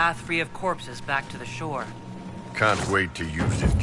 path free of corpses back to the shore. Can't wait to use it.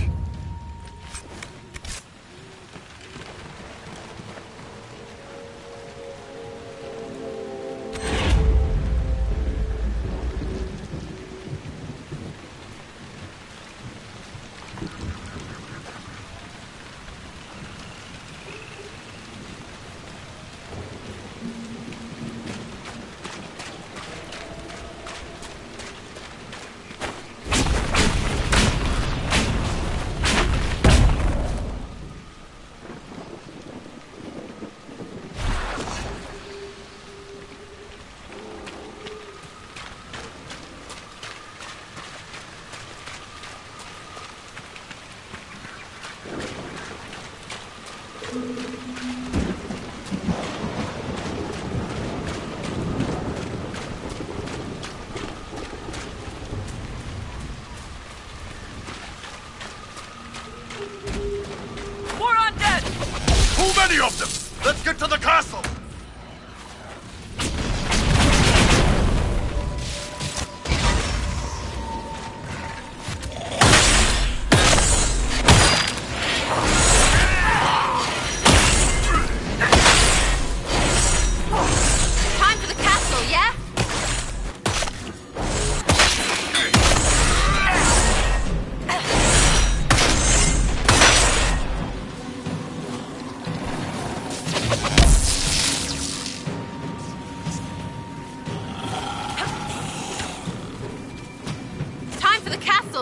Of them! Let's get to the castle! Time for the castle, yeah?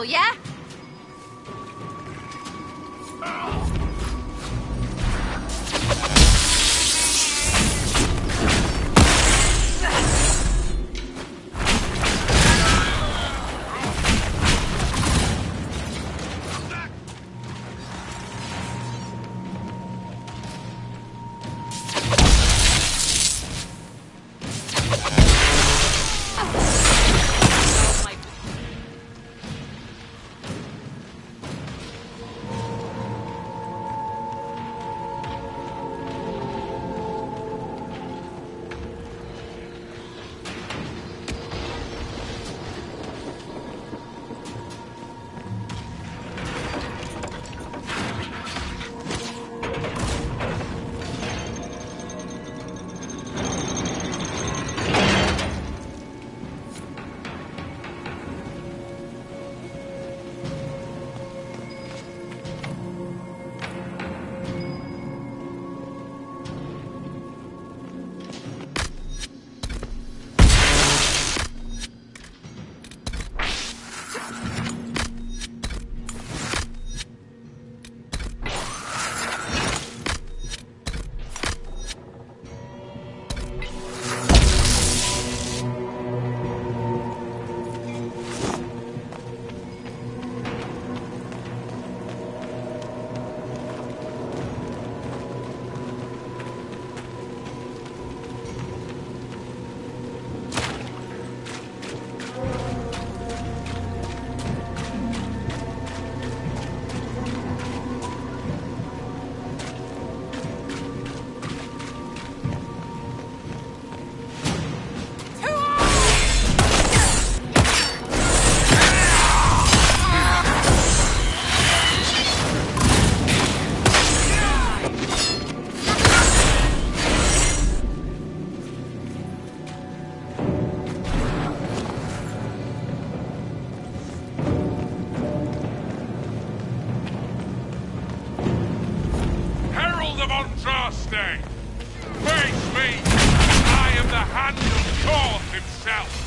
Yeah? Face me! I am the hand of Thoth himself!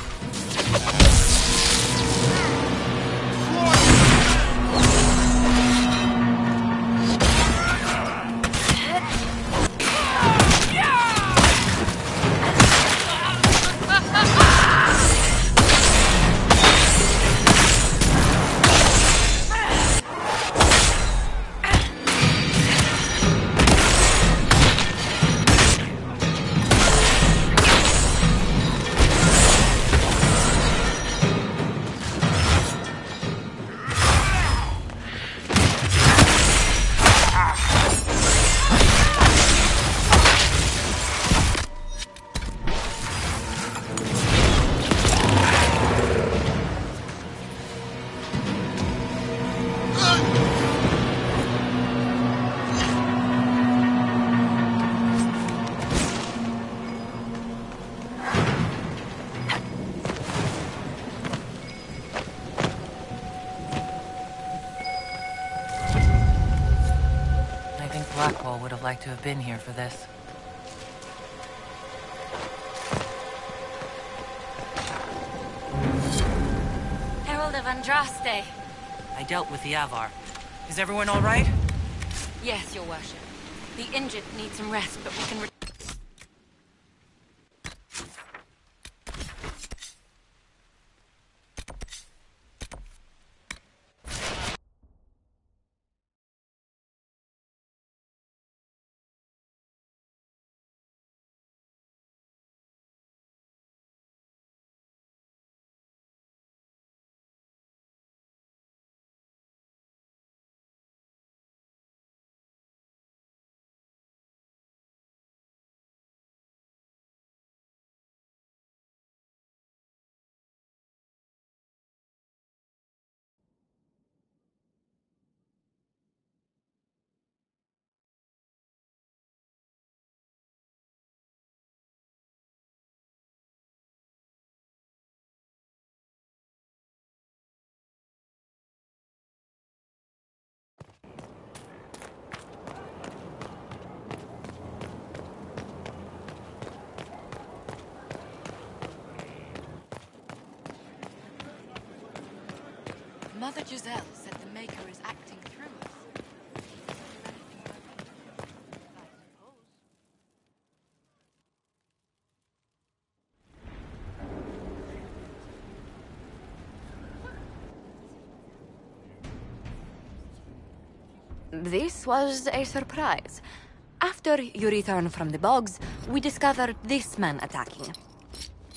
Blackwall would have liked to have been here for this. Herald of Andraste. I dealt with the Avar. Is everyone all right? Yes, your worship. The injured need some rest, but we can... Mother Giselle said the Maker is acting through us. This was a surprise. After you return from the bogs, we discovered this man attacking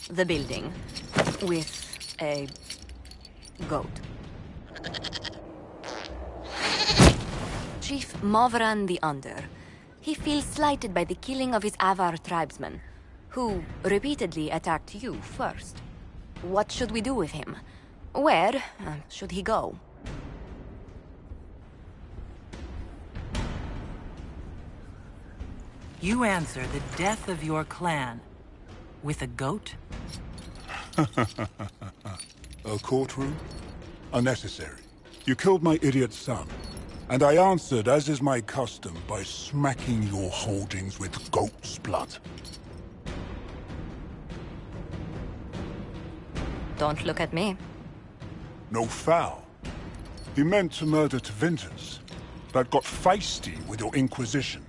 the building with a goat. Chief Movran the Under. He feels slighted by the killing of his Avar tribesmen, who repeatedly attacked you first. What should we do with him? Where should he go? You answer the death of your clan with a goat? A courtroom? Unnecessary. You killed my idiot son, and I answered, as is my custom, by smacking your holdings with goat's blood. Don't look at me. No foul. He meant to murder Tevinters, but got feisty with your Inquisition.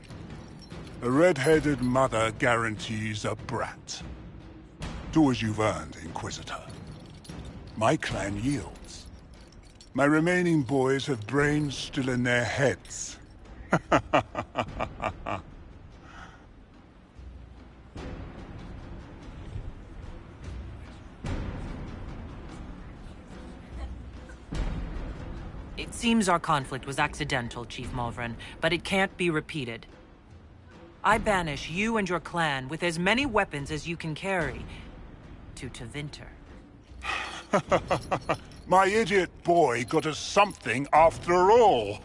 A red-headed mother guarantees a brat. Do as you've earned, Inquisitor. My clan yields. My remaining boys have brains still in their heads. It seems our conflict was accidental, Chief Malvern, but it can't be repeated. I banish you and your clan with as many weapons as you can carry to Tevinter. My idiot boy got us something after all.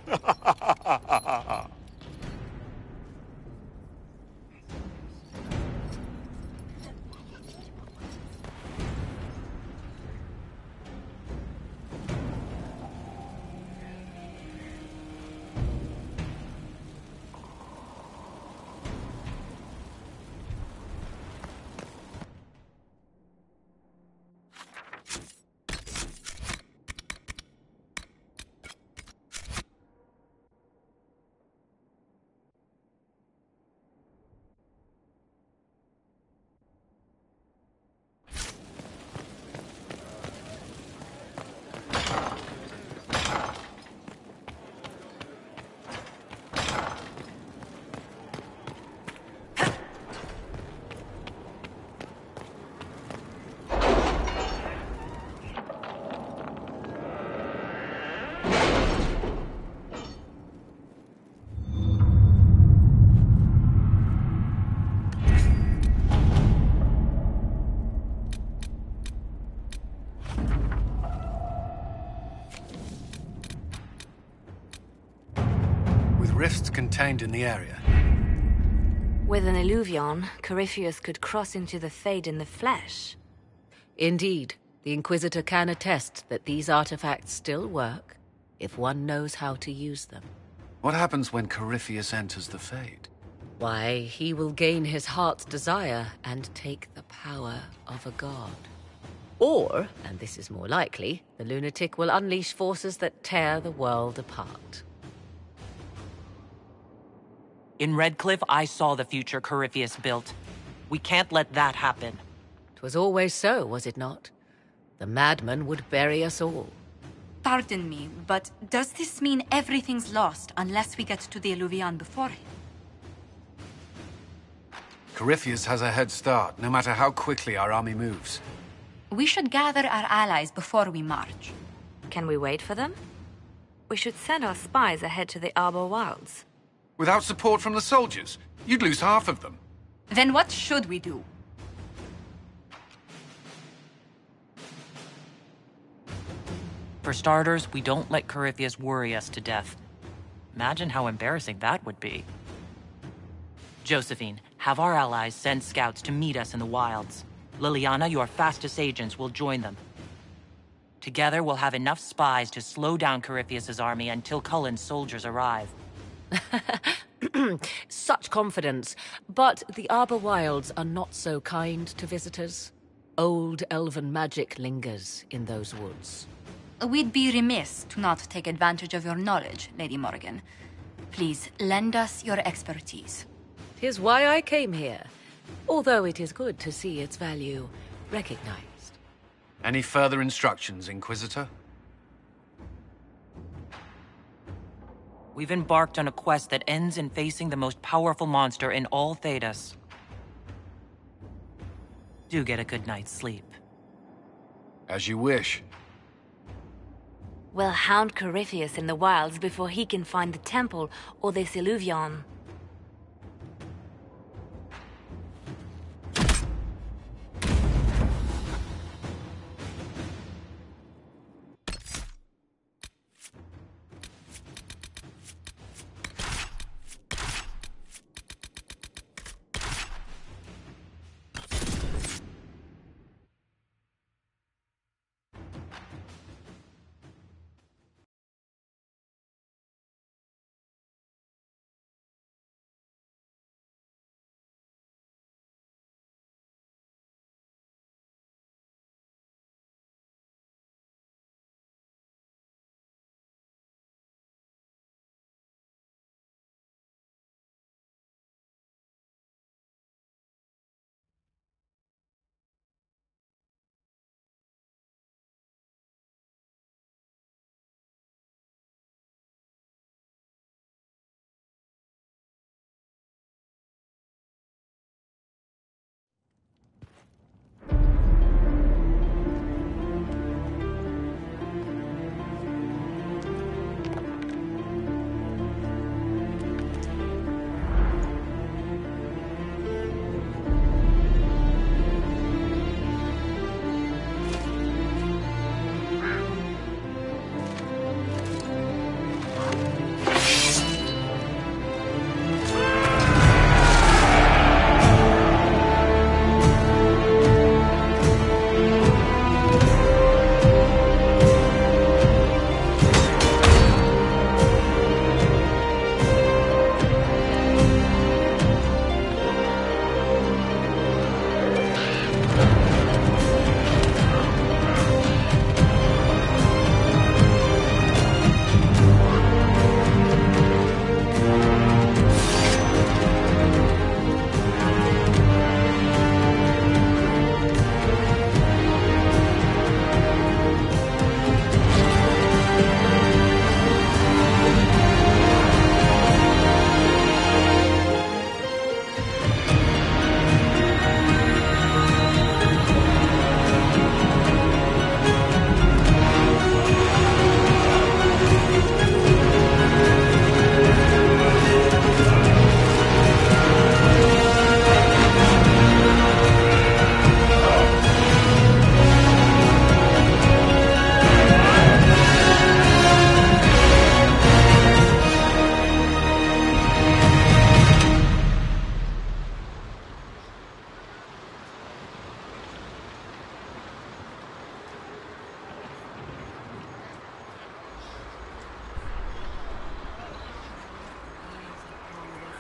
Rifts contained in the area. With an illuvion, Corypheus could cross into the Fade in the flesh. Indeed, the Inquisitor can attest that these artifacts still work if one knows how to use them. What happens when Corypheus enters the Fade? Why, he will gain his heart's desire and take the power of a god. Or, and this is more likely, the lunatic will unleash forces that tear the world apart. In Redcliffe, I saw the future Corypheus built. We can't let that happen. 'Twas always so, was it not? The madman would bury us all. Pardon me, but does this mean everything's lost unless we get to the Illuvion before him? Corypheus has a head start, no matter how quickly our army moves. We should gather our allies before we march. Can we wait for them? We should send our spies ahead to the Arbor Wilds. Without support from the soldiers, you'd lose half of them. Then what should we do? For starters, we don't let Corypheus worry us to death. Imagine how embarrassing that would be. Josephine, have our allies send scouts to meet us in the wilds. Liliana, your fastest agents, will join them. Together, we'll have enough spies to slow down Corypheus's army until Cullen's soldiers arrive. Such confidence. But the Arbor Wilds are not so kind to visitors. Old elven magic lingers in those woods. We'd be remiss to not take advantage of your knowledge, Lady Morgan. Please, lend us your expertise. 'Tis why I came here, although it is good to see its value recognized. Any further instructions, Inquisitor? We've embarked on a quest that ends in facing the most powerful monster in all Thedas. Do get a good night's sleep. As you wish. We'll hound Corypheus in the wilds before he can find the temple or this Illuvion.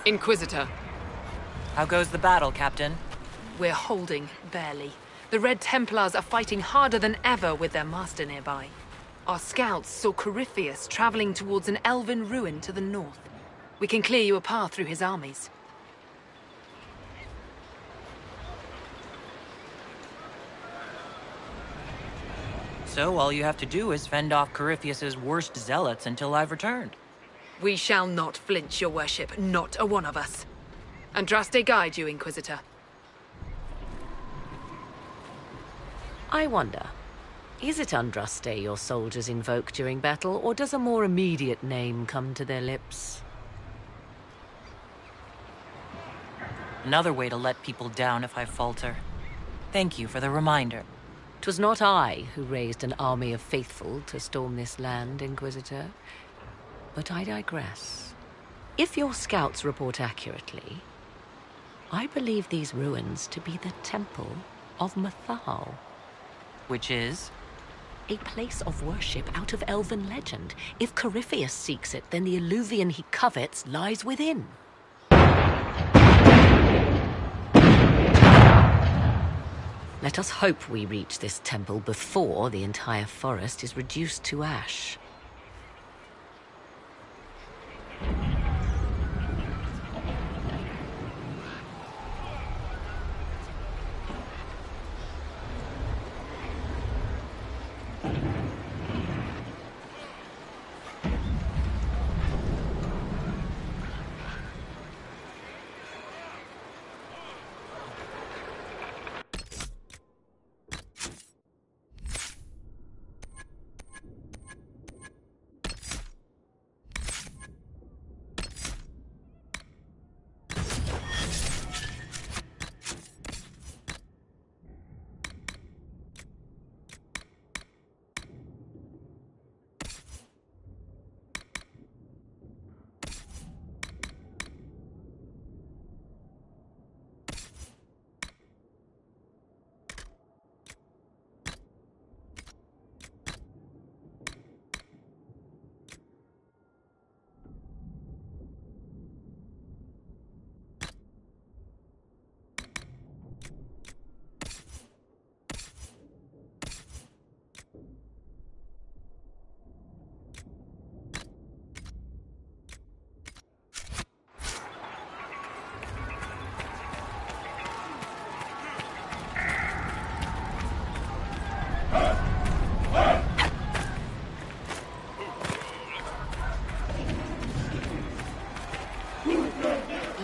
Inquisitor. How goes the battle, Captain? We're holding, barely. The Red Templars are fighting harder than ever with their master nearby. Our scouts saw Corypheus traveling towards an elven ruin to the north. We can clear you a path through his armies. So all you have to do is fend off Corypheus's worst zealots until I've returned. We shall not flinch, your worship, not a one of us. Andraste guide you, Inquisitor. I wonder, is it Andraste your soldiers invoke during battle, or does a more immediate name come to their lips? Another way to let people down if I falter. Thank you for the reminder. 'Twas not I who raised an army of faithful to storm this land, Inquisitor. But I digress. If your scouts report accurately, I believe these ruins to be the Temple of Mathal. Which is? A place of worship out of elven legend. If Corypheus seeks it, then the alluvion he covets lies within. Let us hope we reach this temple before the entire forest is reduced to ash.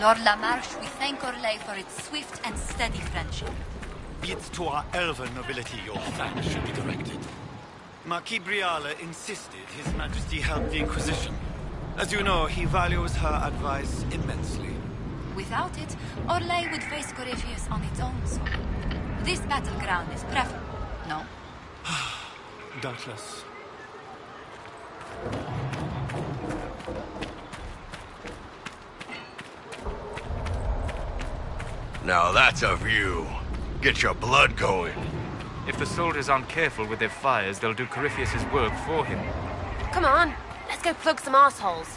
Lord Lamarche, we thank Orlais for its swift and steady friendship. It's to our elven nobility your thanks should be directed. Marquis Briala insisted His Majesty help the Inquisition. As you know, he values her advice immensely. Without it, Orlais would face Corypheus on its own soil. This battleground is preferable, no? Doubtless. Now that's a view. Get your blood going. If the soldiers aren't careful with their fires, they'll do Corypheus's work for him. Come on, let's go plug some assholes.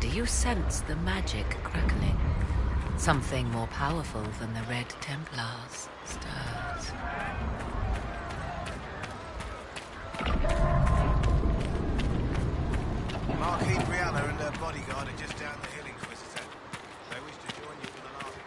Do you sense the magic crackling? Something more powerful than the Red Templars stirs. Marquis Brianna and her bodyguard are just down the hill, Inquisitor. They wish to join you for the last...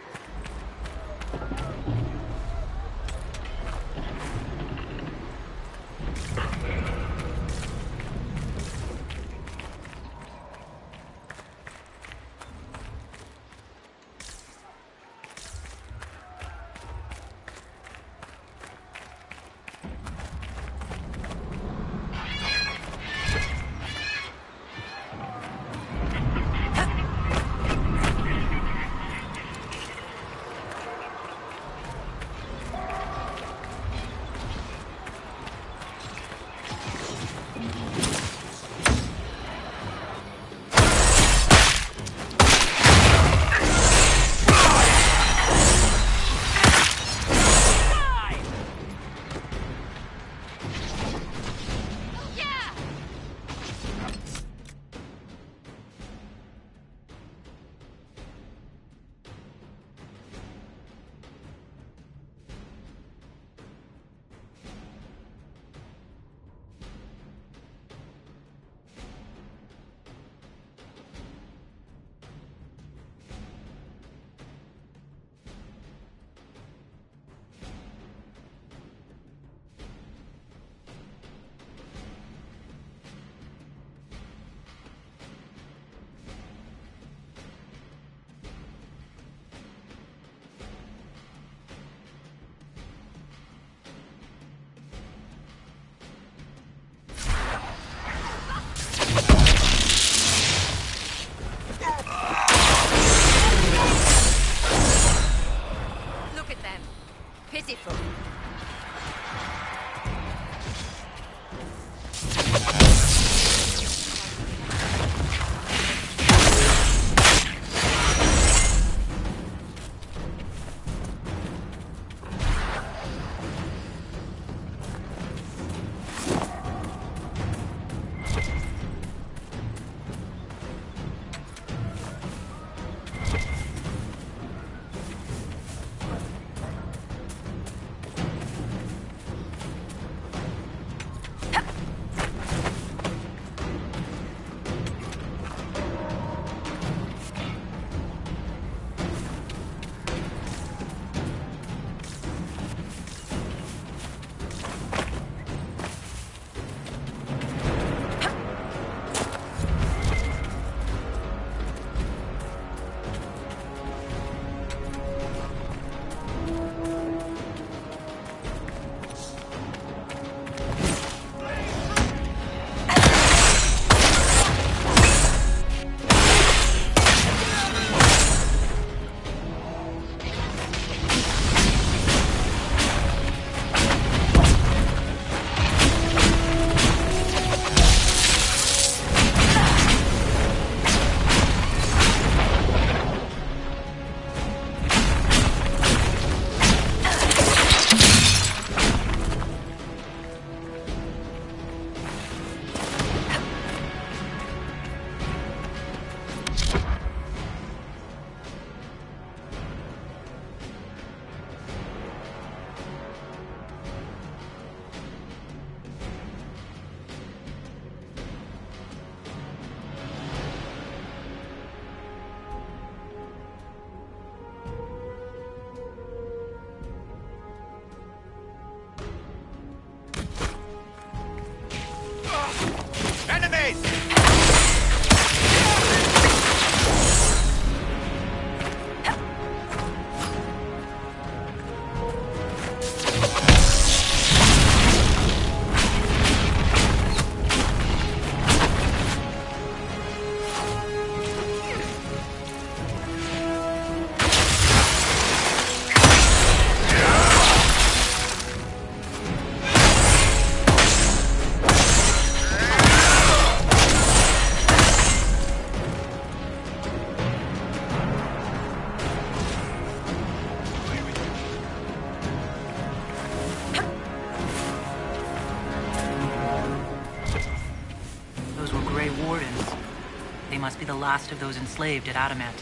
last of those enslaved at Adamant.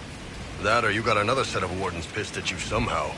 That or you got another set of wardens pissed at you somehow.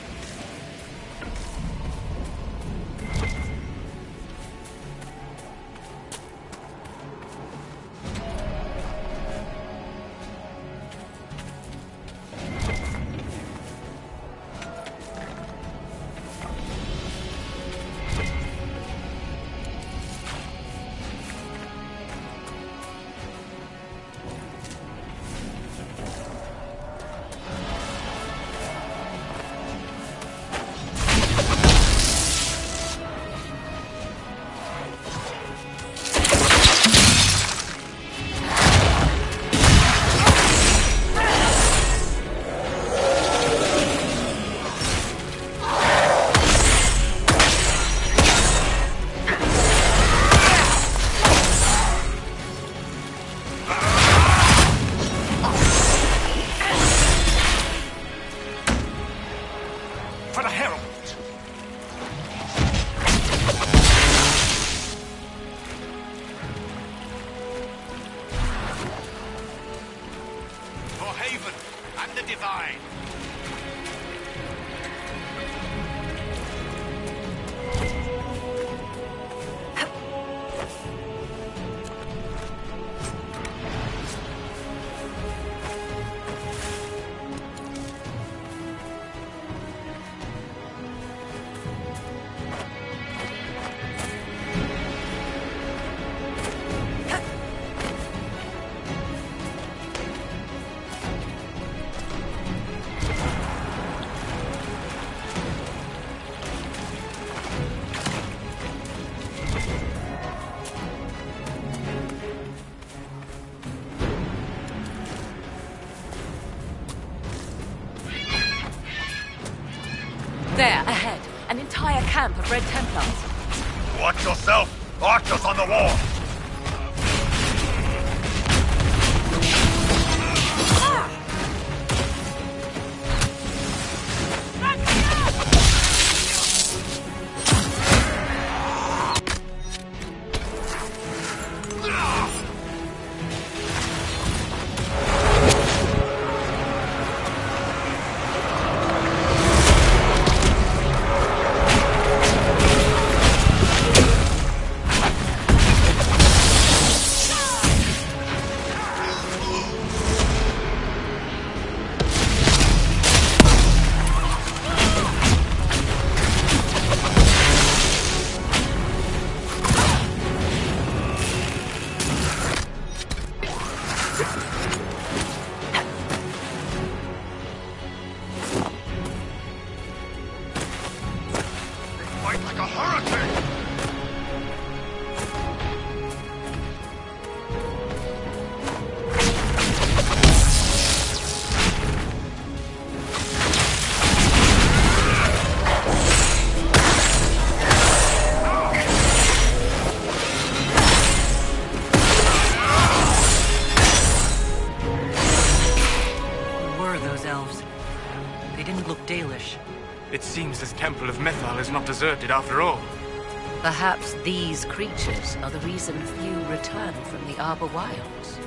There, ahead. An entire camp of Red Templars. Watch yourself! Archers on the wall! It seems this temple of Mythal is not deserted after all. Perhaps these creatures are the reason few return from the Arbor Wilds.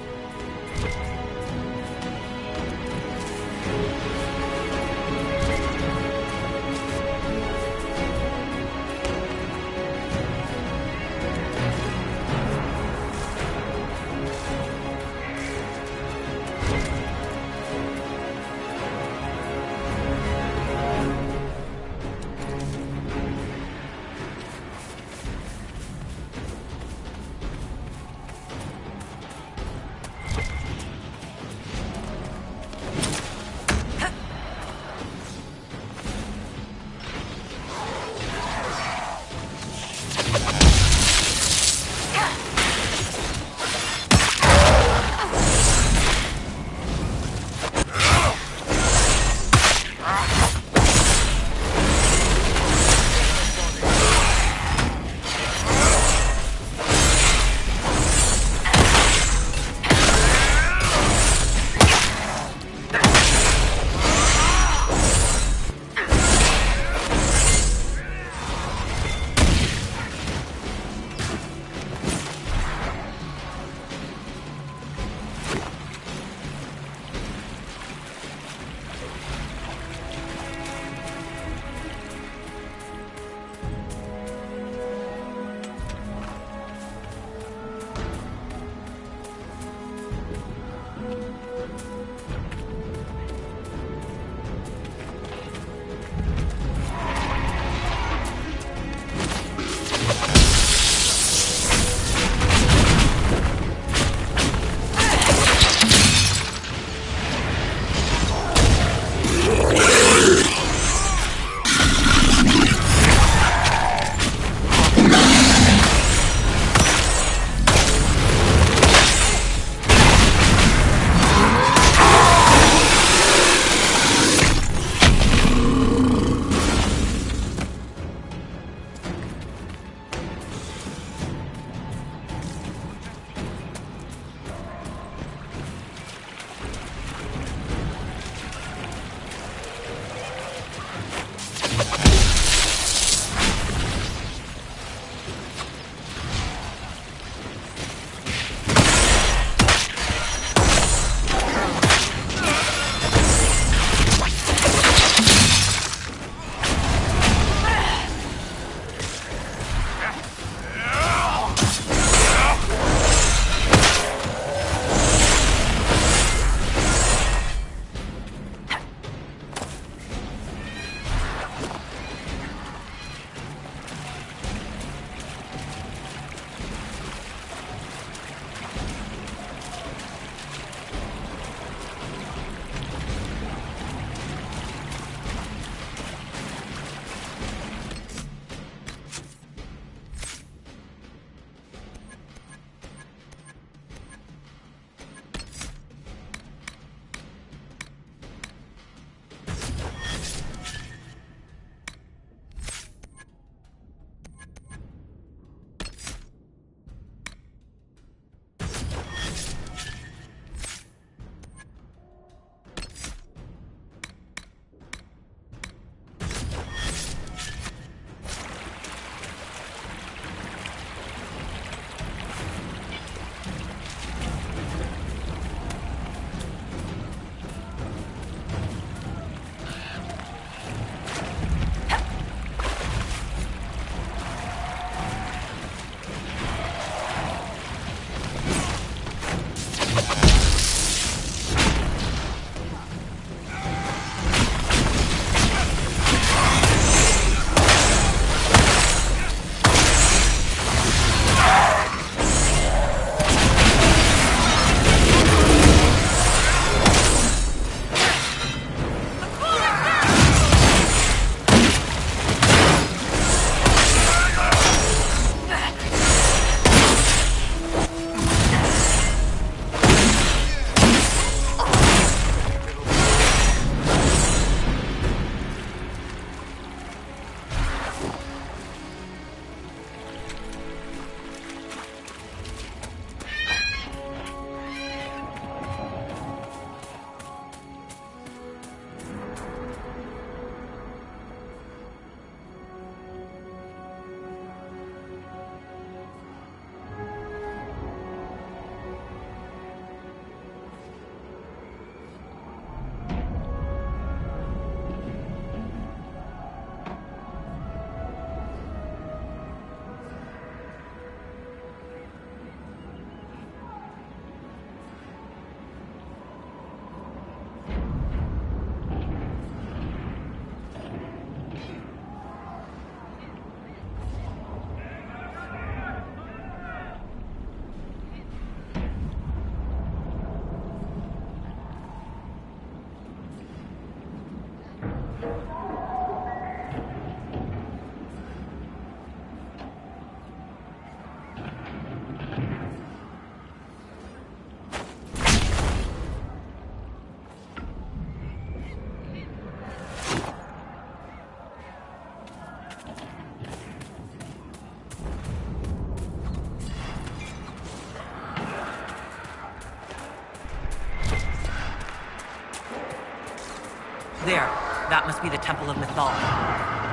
There. That must be the Temple of Mythal.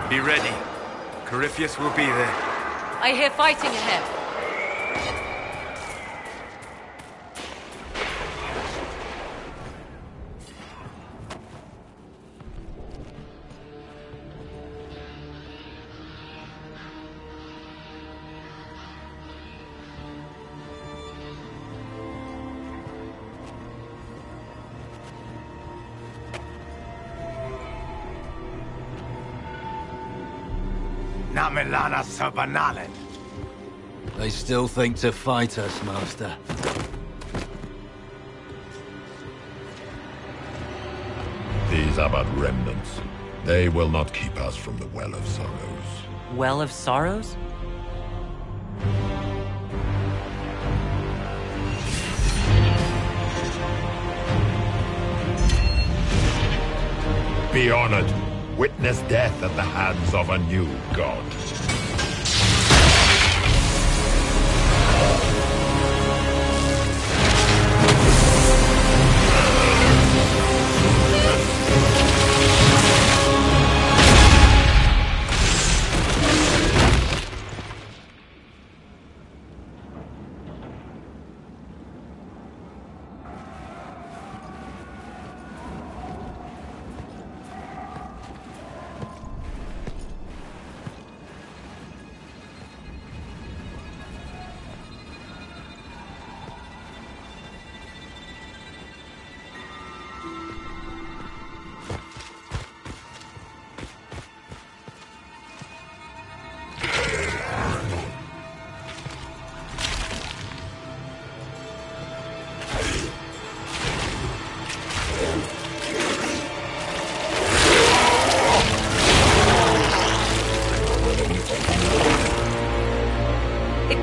Be ready. Corypheus will be there. I hear fighting ahead. Namelana Sabanalen. They still think to fight us, Master. These are but remnants. They will not keep us from the Well of Sorrows. Well of Sorrows? Be honored. Witness death at the hands of a new god.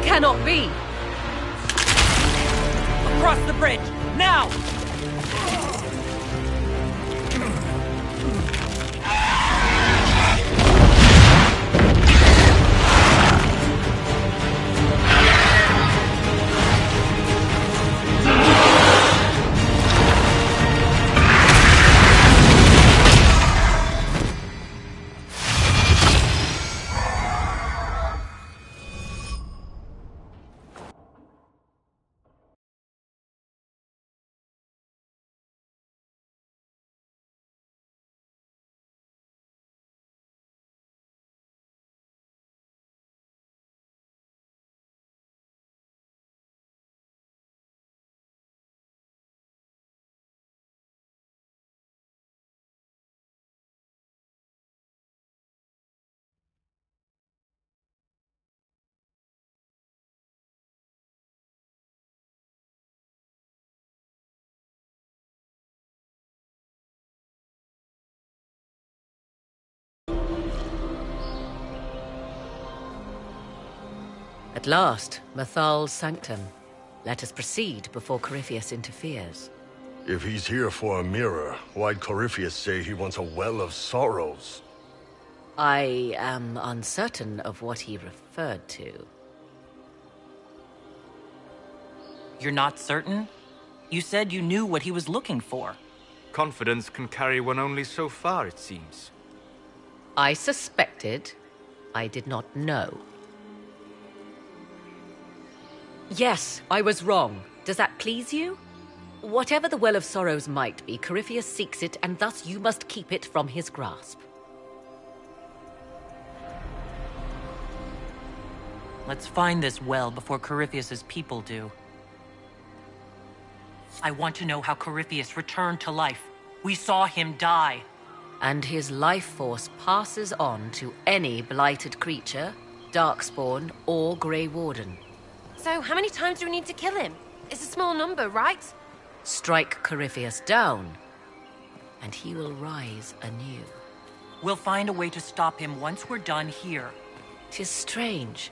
Cannot be! Across the bridge! Now! At last, Mythal's sanctum. Let us proceed before Corypheus interferes. If he's here for a mirror, why'd Corypheus say he wants a Well of Sorrows? I am uncertain of what he referred to. You're not certain? You said you knew what he was looking for. Confidence can carry one only so far, it seems. I suspected. I did not know. Yes, I was wrong. Does that please you? Whatever the Well of Sorrows might be, Corypheus seeks it, and thus you must keep it from his grasp. Let's find this well before Corypheus's people do. I want to know how Corypheus returned to life. We saw him die. And his life force passes on to any blighted creature, Darkspawn, or Grey Warden. So, how many times do we need to kill him? It's a small number, right? Strike Corypheus down, and he will rise anew. We'll find a way to stop him once we're done here. 'Tis strange.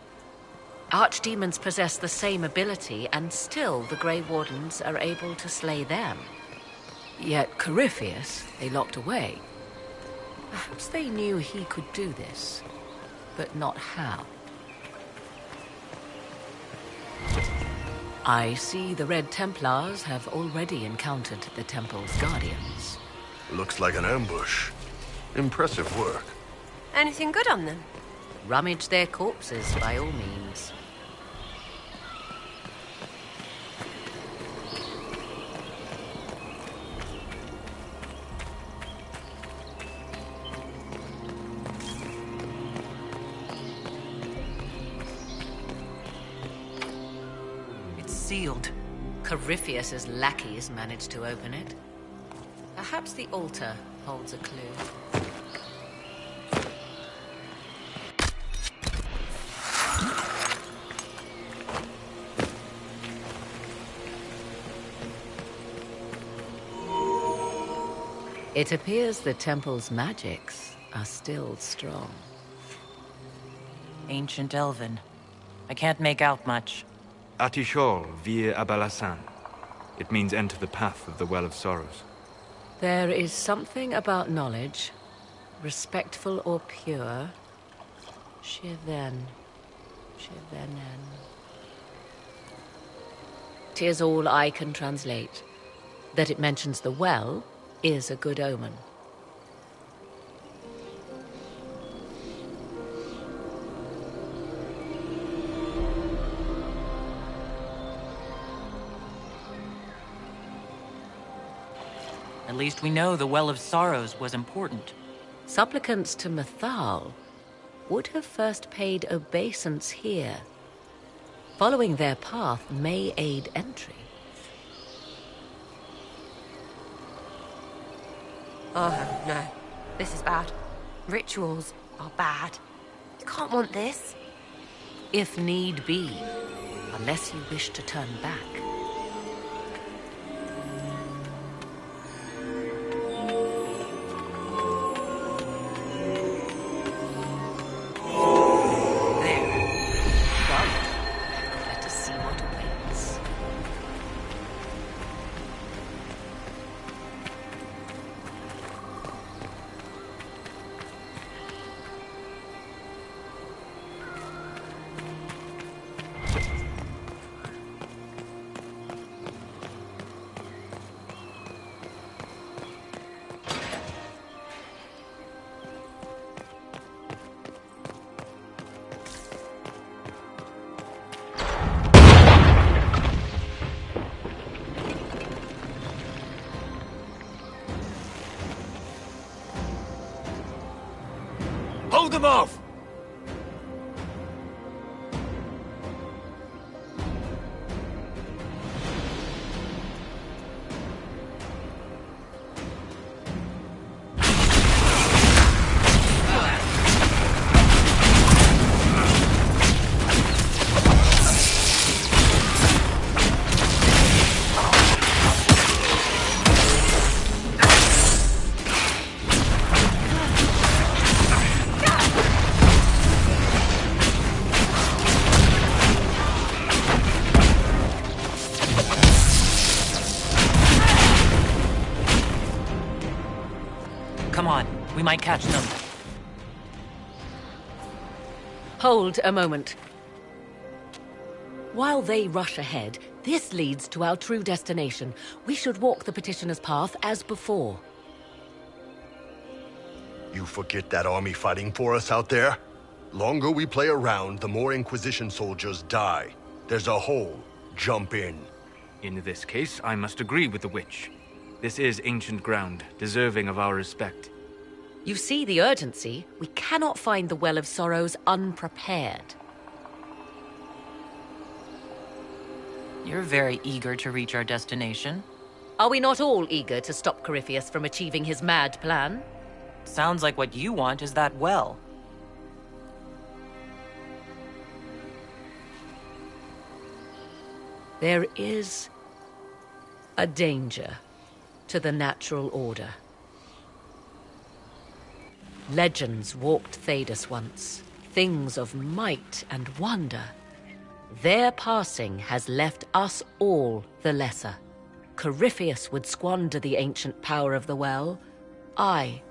Archdemons possess the same ability, and still the Grey Wardens are able to slay them. Yet Corypheus they locked away. Perhaps they knew he could do this, but not how. I see the Red Templars have already encountered the Temple's guardians. Looks like an ambush. Impressive work. Anything good on them? Rummage their corpses, by all means. It's sealed. Corypheus's lackeys managed to open it. Perhaps the altar holds a clue. It appears the temple's magics are still strong. Ancient Elven. I can't make out much. Atishol vir Abalasan. It means enter the path of the Well of Sorrows. There is something about knowledge, respectful or pure. Shivenen. 'Tis all I can translate. That it mentions the well is a good omen. At least we know the Well of Sorrows was important. Supplicants to Mathal would have first paid obeisance here. Following their path may aid entry. Oh, no. This is bad. Rituals are bad. You can't want this. If need be, unless you wish to turn back. Hold them off! Come on, we might catch them. Hold a moment. While they rush ahead, this leads to our true destination. We should walk the petitioner's path as before. You forget that army fighting for us out there? Longer we play around, the more Inquisition soldiers die. There's a hole. Jump in. In this case, I must agree with the witch. This is ancient ground, deserving of our respect. You see the urgency? We cannot find the Well of Sorrows unprepared. You're very eager to reach our destination. Are we not all eager to stop Corypheus from achieving his mad plan? Sounds like what you want is that well. There is a danger to the natural order. Legends walked Thedas once, things of might and wonder. Their passing has left us all the lesser. Corypheus would squander the ancient power of the well. I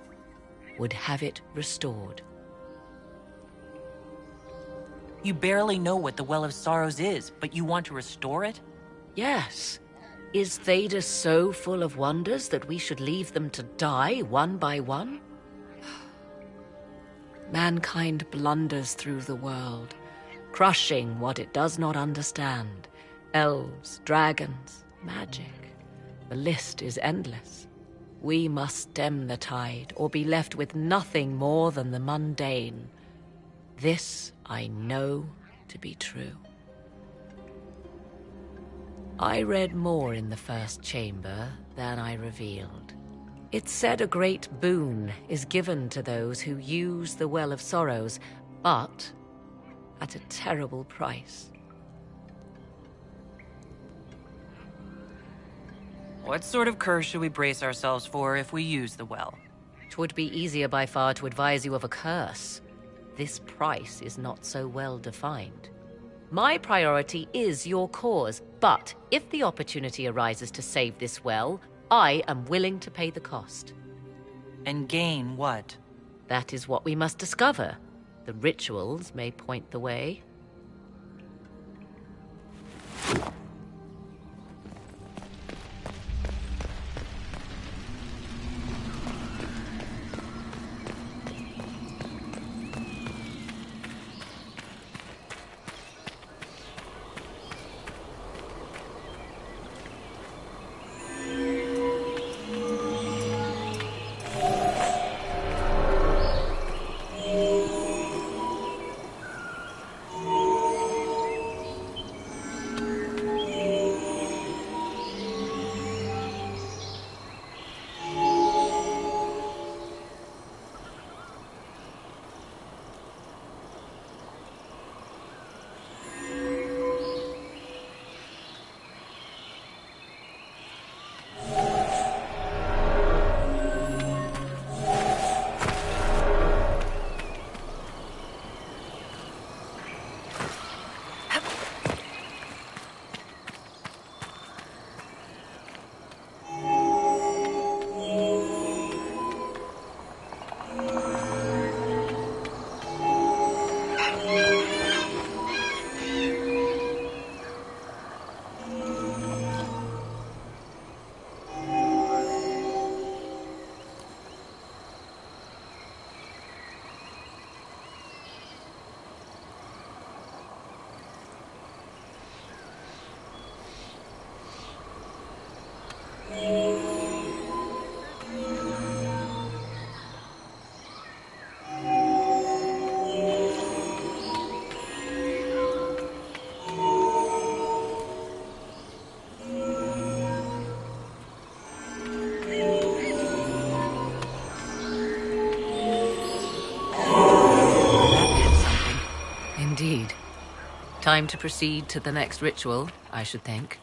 would have it restored. You barely know what the Well of Sorrows is, but you want to restore it? Yes. Is Theda so full of wonders that we should leave them to die one by one? Mankind blunders through the world, crushing what it does not understand. Elves, dragons, magic. The list is endless. We must stem the tide, or be left with nothing more than the mundane. This I know to be true. I read more in the first chamber than I revealed. It said a great boon is given to those who use the Well of Sorrows, but at a terrible price. What sort of curse should we brace ourselves for if we use the well? 'Twould be easier by far to advise you of a curse. This price is not so well defined. My priority is your cause, but if the opportunity arises to save this well, I am willing to pay the cost. And gain what? That is what we must discover. The rituals may point the way. Indeed. Time to proceed to the next ritual, I should think.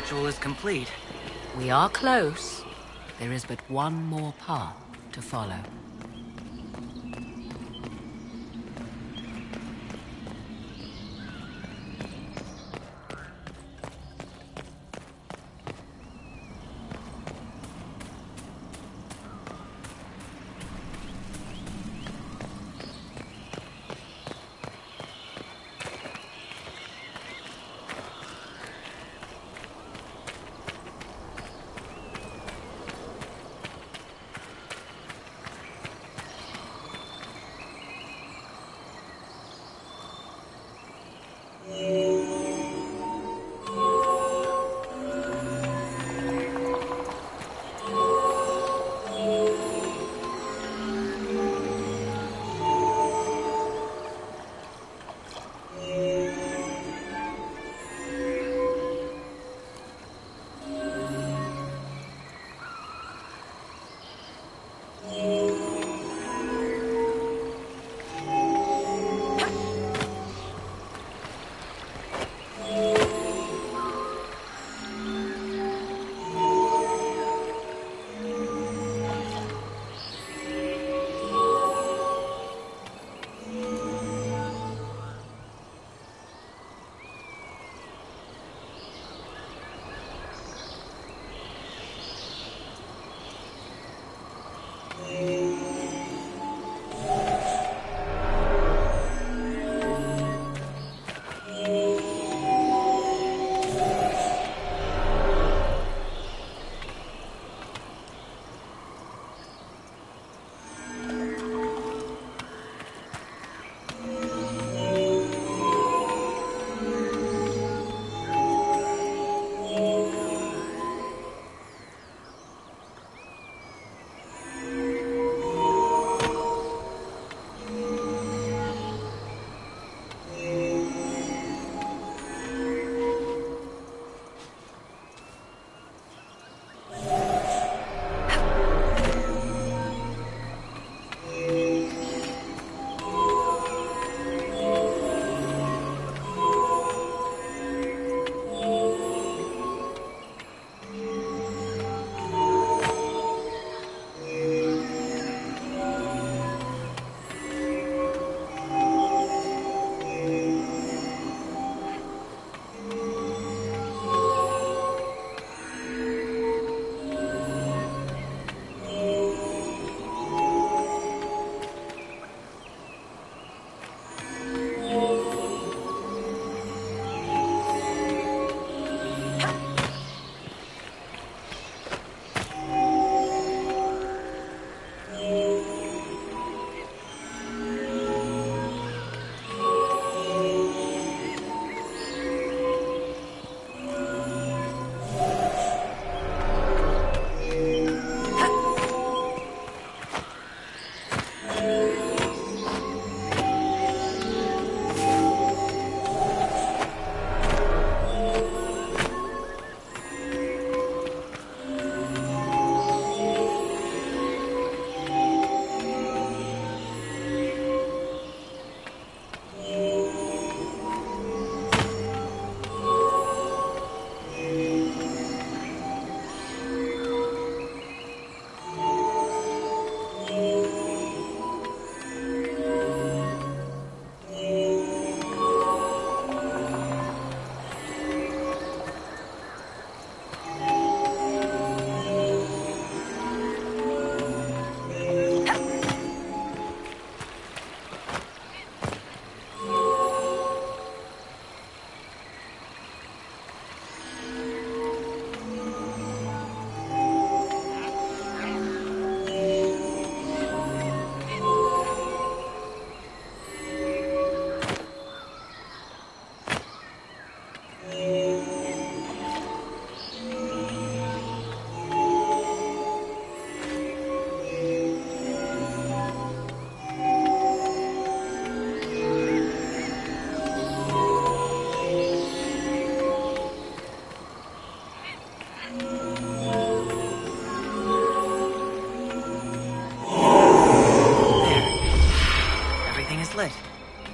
ritual is complete. We are close. There is but one more path to follow.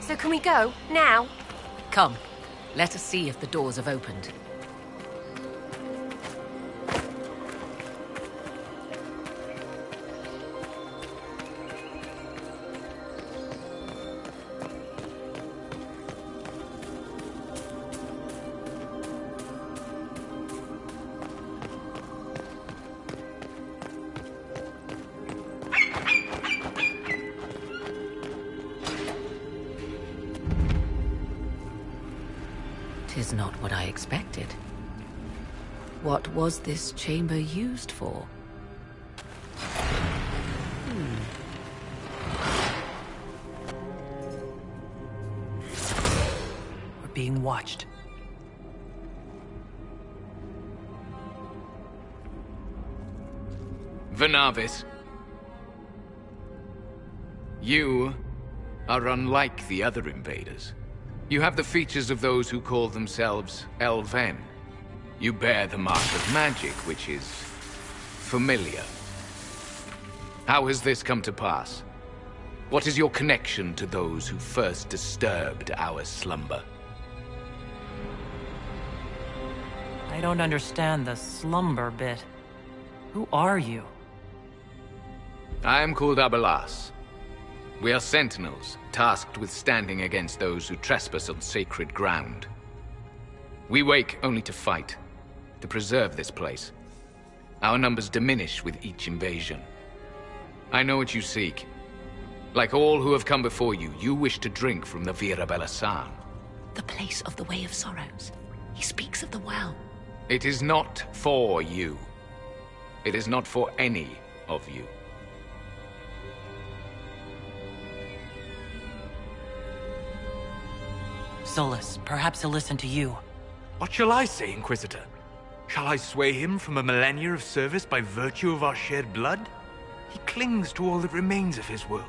So can we go? Now? Come, let us see if the doors have opened. 'Tis not what I expected. What was this chamber used for? We're being watched. Venavis, you are unlike the other invaders. You have the features of those who call themselves Elven. You bear the mark of magic, which is familiar. How has this come to pass? What is your connection to those who first disturbed our slumber? I don't understand the slumber bit. Who are you? I am called Abelas. We are sentinels, tasked with standing against those who trespass on sacred ground. We wake only to fight, to preserve this place. Our numbers diminish with each invasion. I know what you seek. Like all who have come before you, you wish to drink from the Vira Belasan. The place of the Way of Sorrows. He speaks of the well. It is not for you. It is not for any of you. Solus, perhaps he'll listen to you. What shall I say, Inquisitor? Shall I sway him from a millennia of service by virtue of our shared blood? He clings to all that remains of his world,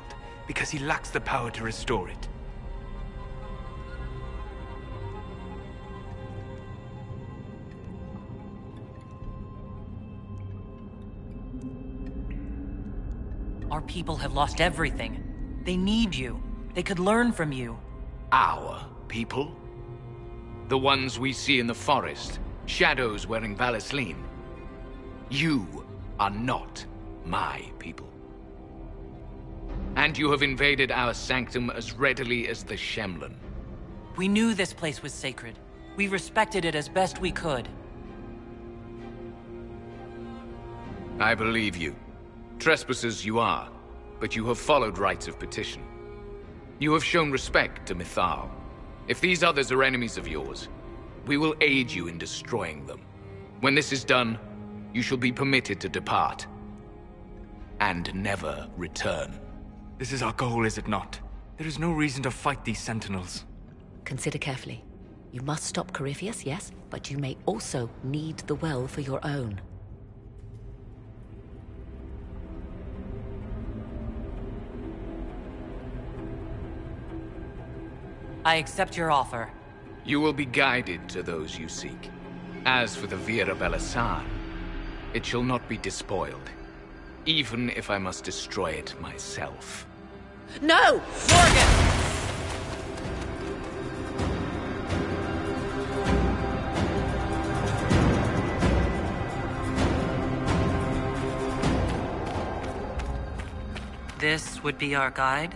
because he lacks the power to restore it. Our people have lost everything. They need you. They could learn from you. Our people? The ones we see in the forest, shadows wearing Valisleen. You are not my people. And you have invaded our sanctum as readily as the Shemlin. We knew this place was sacred. We respected it as best we could. I believe you. Trespassers you are, but you have followed rites of petition. You have shown respect to Mythal. If these others are enemies of yours, we will aid you in destroying them. When this is done, you shall be permitted to depart. And never return. This is our goal, is it not? There is no reason to fight these sentinels. Consider carefully. You must stop Corypheus, yes, but you may also need the well for your own. I accept your offer. You will be guided to those you seek. As for the Vira Belasan, it shall not be despoiled, even if I must destroy it myself. No! Morgan! This would be our guide?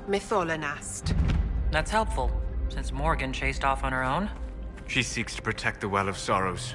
Mytholan asked. That's helpful, since Morgan chased off on her own. She seeks to protect the Well of Sorrows.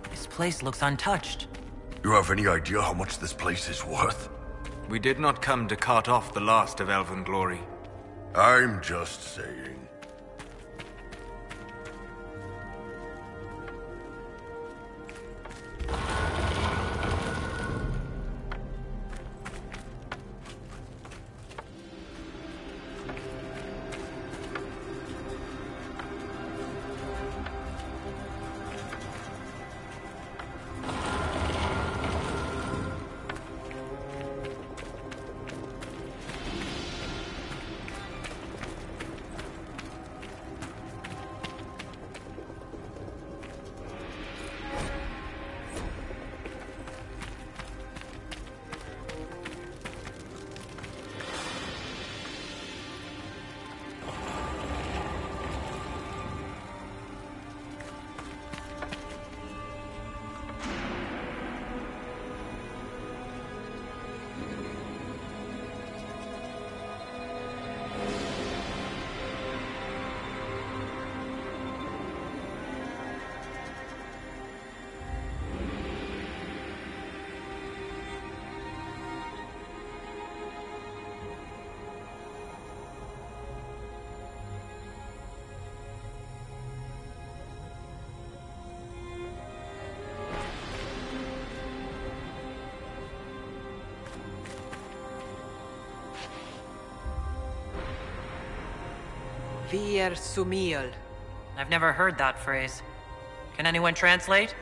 This place looks untouched. You have any idea how much this place is worth? We did not come to cart off the last of elven glory. I'm just saying. Vir Sumiel. I've never heard that phrase. Can anyone translate?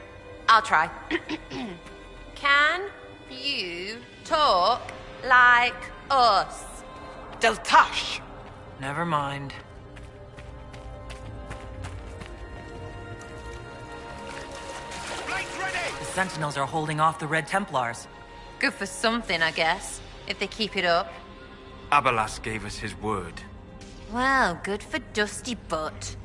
I'll try. Can you talk like us? Deltash! Never mind. The Sentinels are holding off the Red Templars. Good for something, I guess, if they keep it up. Abelas gave us his word. Well, good for Dusty Butt.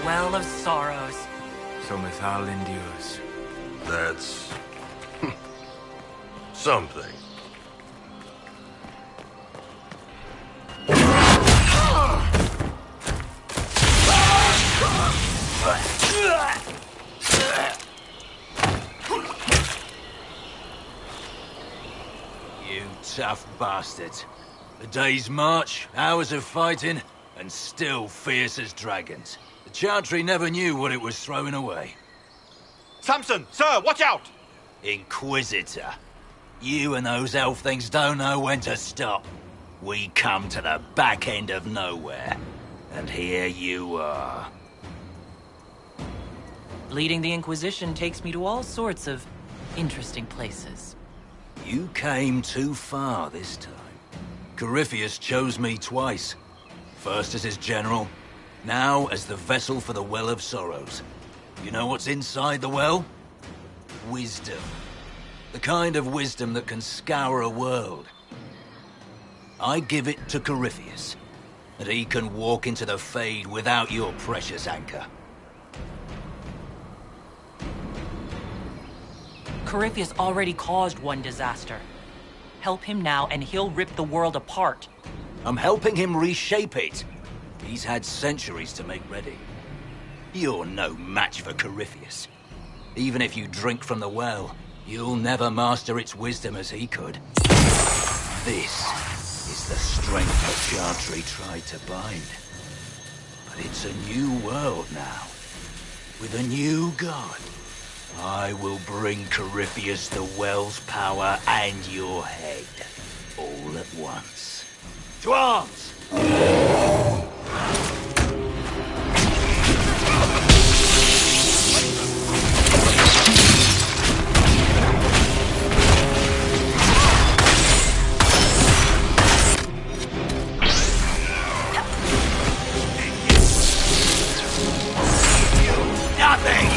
Well of sorrows. So Mithal endures. That's... something. You tough bastards. A day's march, hours of fighting, and still fierce as dragons. The Chantry never knew what it was throwing away. Samson, sir, watch out! Inquisitor. You and those elf things don't know when to stop. We come to the back end of nowhere. And here you are. Leading the Inquisition takes me to all sorts of interesting places. You came too far this time. Corypheus chose me twice. First as his general, now as the vessel for the Well of Sorrows. You know what's inside the well? Wisdom. The kind of wisdom that can scour a world. I give it to Corypheus, that he can walk into the Fade without your precious anchor. Corypheus already caused one disaster. Help him now and he'll rip the world apart. I'm helping him reshape it. He's had centuries to make ready. You're no match for Corypheus. Even if you drink from the well, you'll never master its wisdom as he could. This is the strength the Chantry tried to bind. But it's a new world now, with a new god. I will bring Corypheus the well's power and your head, all at once. To arms! Nothing!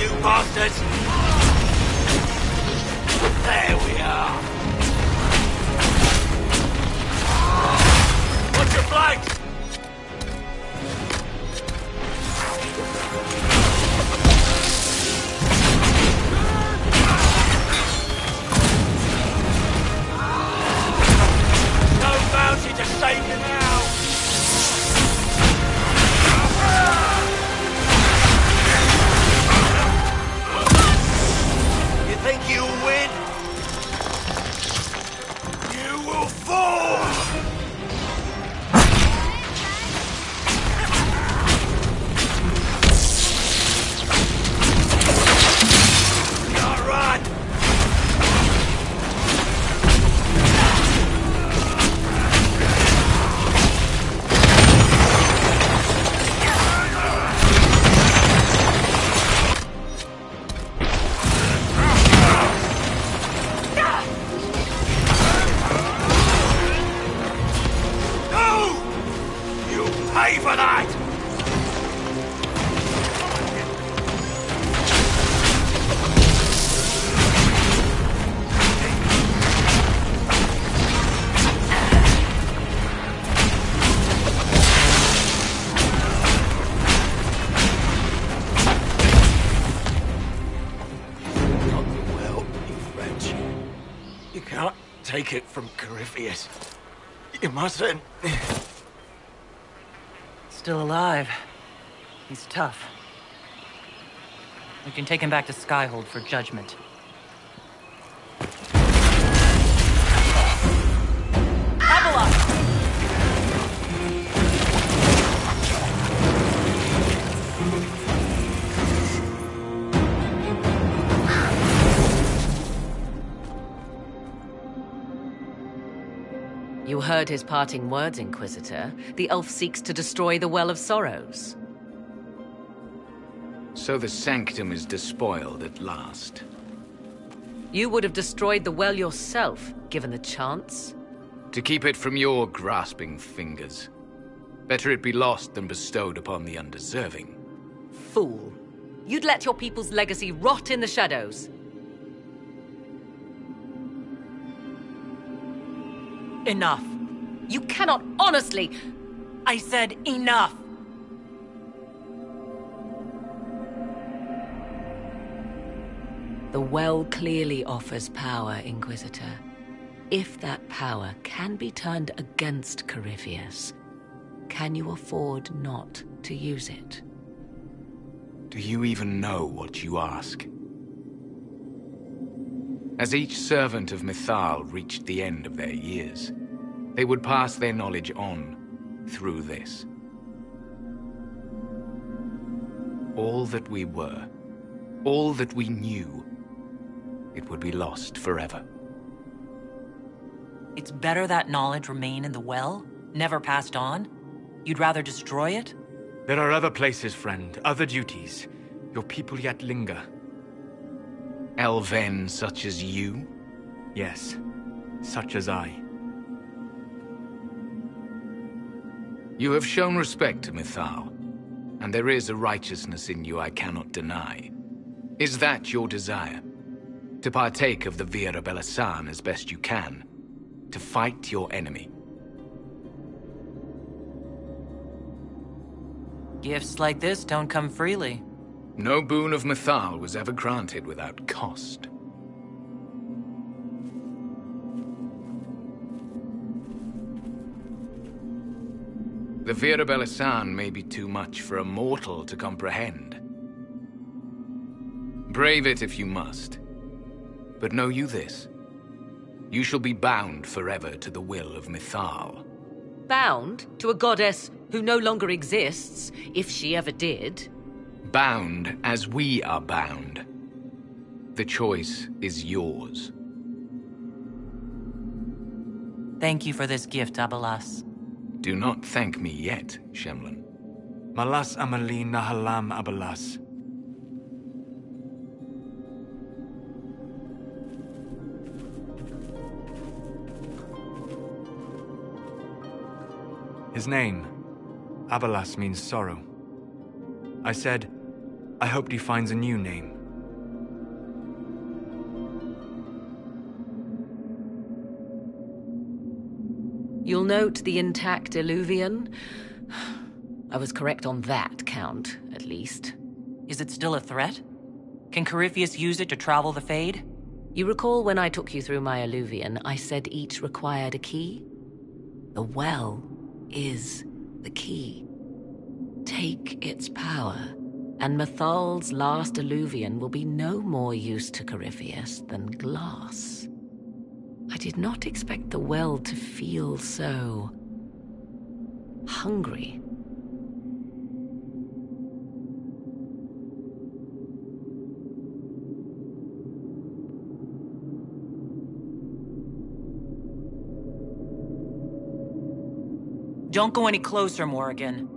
you bastards! There we are! Watch your flanks! No bounty to save you now! You think you'll win? You will fall! Can't run! Pay for that! Not well, you French. You can't take it from Corypheus. You mustn't. Still alive. He's tough. We can take him back to Skyhold for judgment. You heard his parting words, Inquisitor. The elf seeks to destroy the Well of Sorrows. So the Sanctum is despoiled at last. You would have destroyed the well yourself, given the chance. To keep it from your grasping fingers. Better it be lost than bestowed upon the undeserving. Fool. You'd let your people's legacy rot in the shadows. Enough. You cannot honestly... I said enough! The well clearly offers power, Inquisitor. If that power can be turned against Corypheus, can you afford not to use it? Do you even know what you ask? As each servant of Mythal reached the end of their years, they would pass their knowledge on through this. All that we were, all that we knew, it would be lost forever. It's better that knowledge remain in the well, never passed on? You'd rather destroy it? There are other places, friend, other duties. Your people yet linger. Elven such as you? Yes, such as I. You have shown respect to Mythal, and there is a righteousness in you I cannot deny. Is that your desire? To partake of the Vira Belasan as best you can? To fight your enemy? Gifts like this don't come freely. No boon of Mythal was ever granted without cost. The Vira Belasan may be too much for a mortal to comprehend. Brave it if you must. But know you this. You shall be bound forever to the will of Mythal. Bound to a goddess who no longer exists, if she ever did. Bound as we are bound. The choice is yours. Thank you for this gift, Abalas. Do not thank me yet, Shemlin. Malas Amalin Nahalam Abalas. His name, Abalas, means sorrow. I said, I hoped he finds a new name. You'll note the intact Illuvian. I was correct on that count, at least. Is it still a threat? Can Corypheus use it to travel the Fade? You recall when I took you through my Illuvian, I said each required a key? The well is the key. Take its power, and Mathal's last Illuvian will be no more use to Corypheus than glass. I did not expect the well to feel so hungry. Don't go any closer, Morrigan.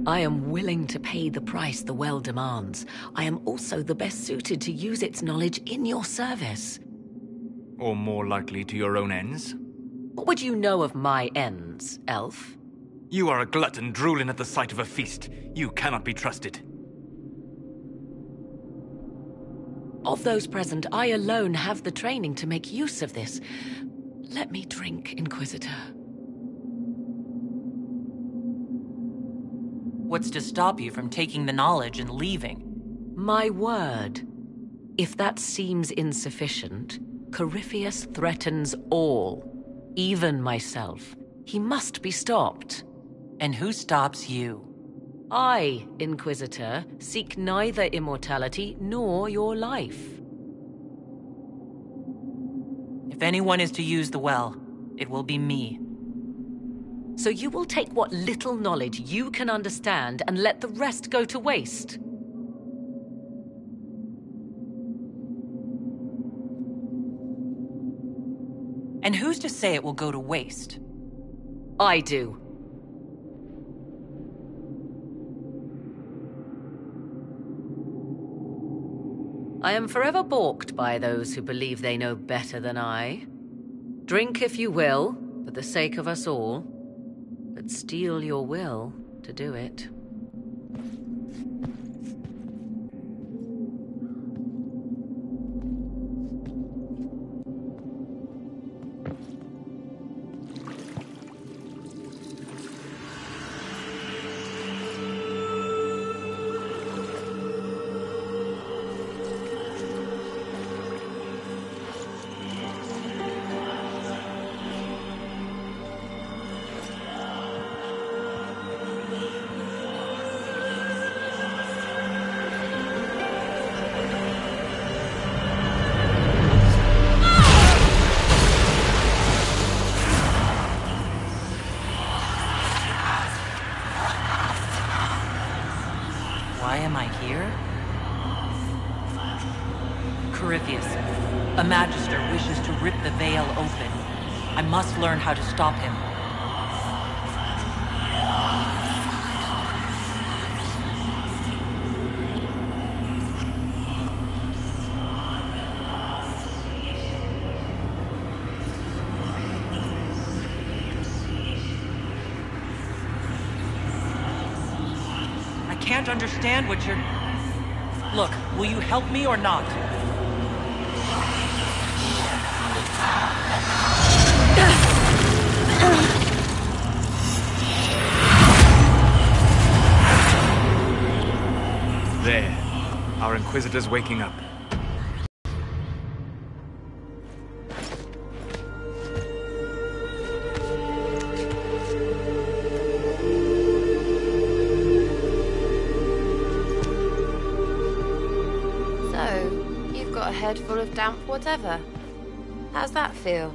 I am willing to pay the price the well demands. I am also the best suited to use its knowledge in your service. Or more likely to your own ends? What would you know of my ends, elf? You are a glutton drooling at the sight of a feast. You cannot be trusted. Of those present, I alone have the training to make use of this. Let me drink, Inquisitor. What's to stop you from taking the knowledge and leaving? My word. If that seems insufficient, Corypheus threatens all, even myself. He must be stopped. And who stops you? I, Inquisitor, seek neither immortality nor your life. If anyone is to use the well, it will be me. So you will take what little knowledge you can understand and let the rest go to waste? And who's to say it will go to waste? I do. I am forever balked by those who believe they know better than I. Drink if you will, for the sake of us all, but steel your will to do it. Why am I here? Corypheus, a Magister wishes to rip the veil open. I must learn how to stop him. I can't understand what you're... Look, will you help me or not? There. Our Inquisitor's waking up. Head full of damp whatever. How's that feel?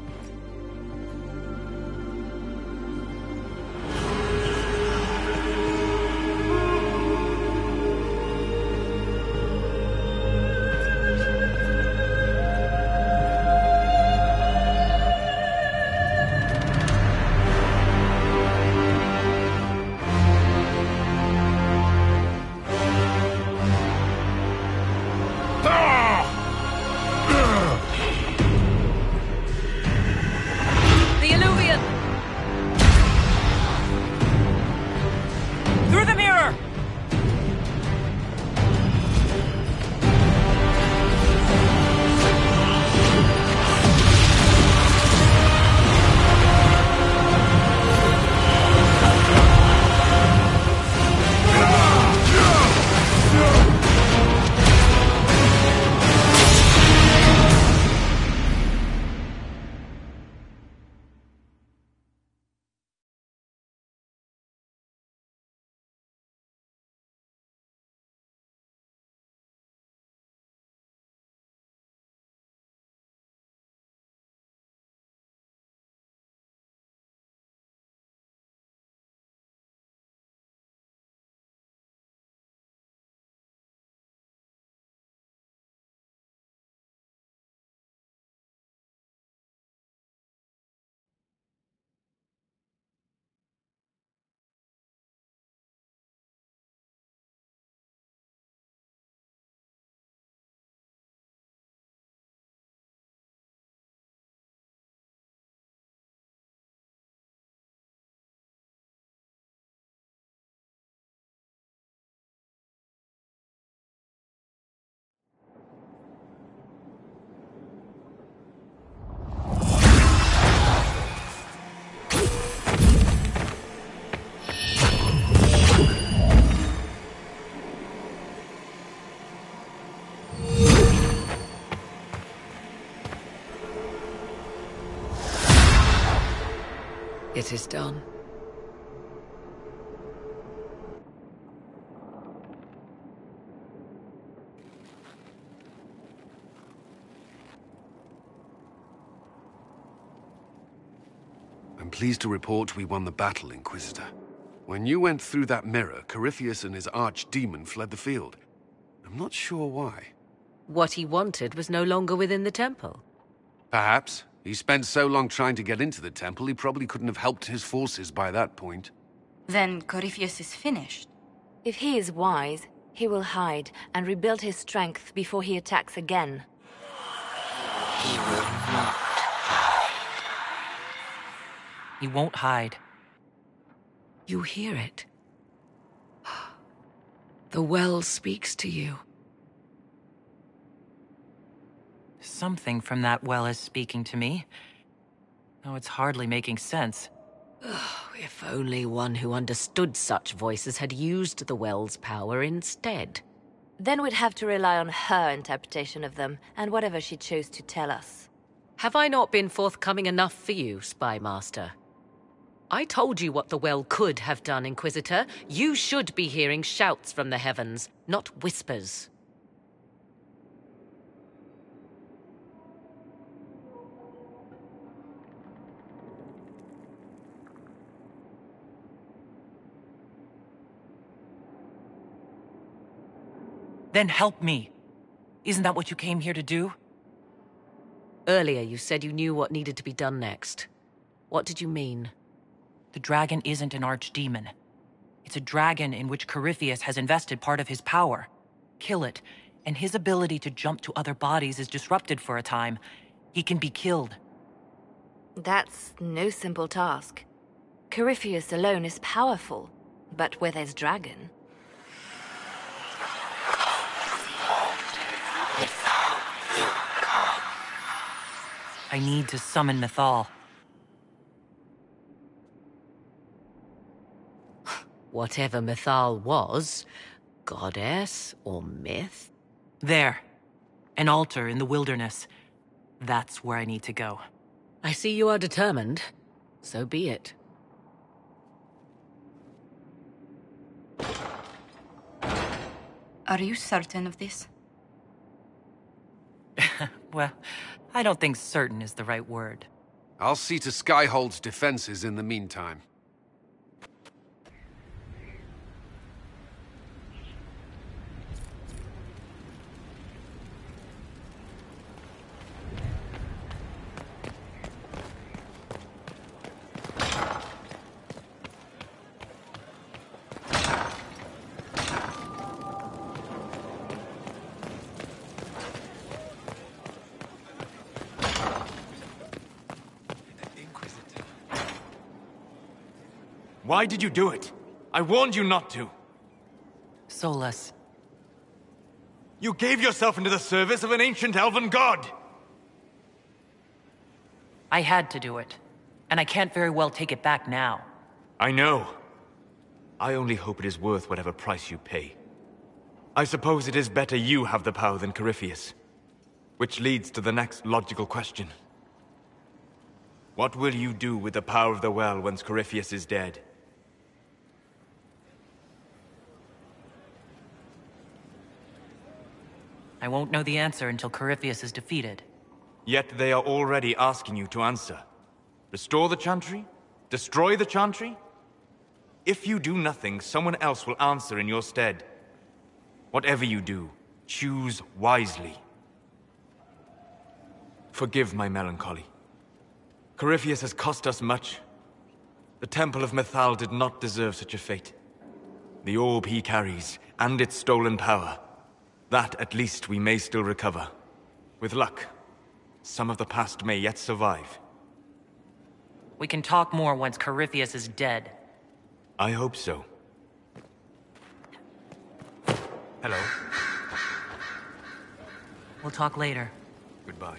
It is done. I'm pleased to report we won the battle, Inquisitor. When you went through that mirror, Corypheus and his archdemon fled the field. I'm not sure why. What he wanted was no longer within the temple. Perhaps. He spent so long trying to get into the temple, he probably couldn't have helped his forces by that point. Then Corypheus is finished. If he is wise, he will hide and rebuild his strength before he attacks again. He will not. He won't hide. You hear it. The well speaks to you. Something from that well is speaking to me. Though it's hardly making sense. If only one who understood such voices had used the well's power instead. Then we'd have to rely on her interpretation of them, and whatever she chose to tell us. Have I not been forthcoming enough for you, Spy Master? I told you what the well could have done, Inquisitor. You should be hearing shouts from the heavens, not whispers. Then help me. Isn't that what you came here to do? Earlier you said you knew what needed to be done next. What did you mean? The dragon isn't an archdemon. It's a dragon in which Corypheus has invested part of his power. Kill it, and his ability to jump to other bodies is disrupted for a time. He can be killed. That's no simple task. Corypheus alone is powerful, but with his dragon... I need to summon Mythal. Whatever Mythal was, goddess or myth? There. An altar in the wilderness. That's where I need to go. I see you are determined. So be it. Are you certain of this? Well, I don't think certain is the right word. I'll see to Skyhold's defenses in the meantime. Why did you do it? I warned you not to. Solus. You gave yourself into the service of an ancient elven god! I had to do it. And I can't very well take it back now. I know. I only hope it is worth whatever price you pay. I suppose it is better you have the power than Corypheus. Which leads to the next logical question. What will you do with the power of the well once Corypheus is dead? I won't know the answer until Corypheus is defeated. Yet they are already asking you to answer. Restore the Chantry? Destroy the Chantry? If you do nothing, someone else will answer in your stead. Whatever you do, choose wisely. Forgive my melancholy. Corypheus has cost us much. The Temple of Mythal did not deserve such a fate. The orb he carries, and its stolen power, that at least we may still recover. With luck, some of the past may yet survive. We can talk more once Corypheus is dead. I hope so. Hello. We'll talk later. Goodbye.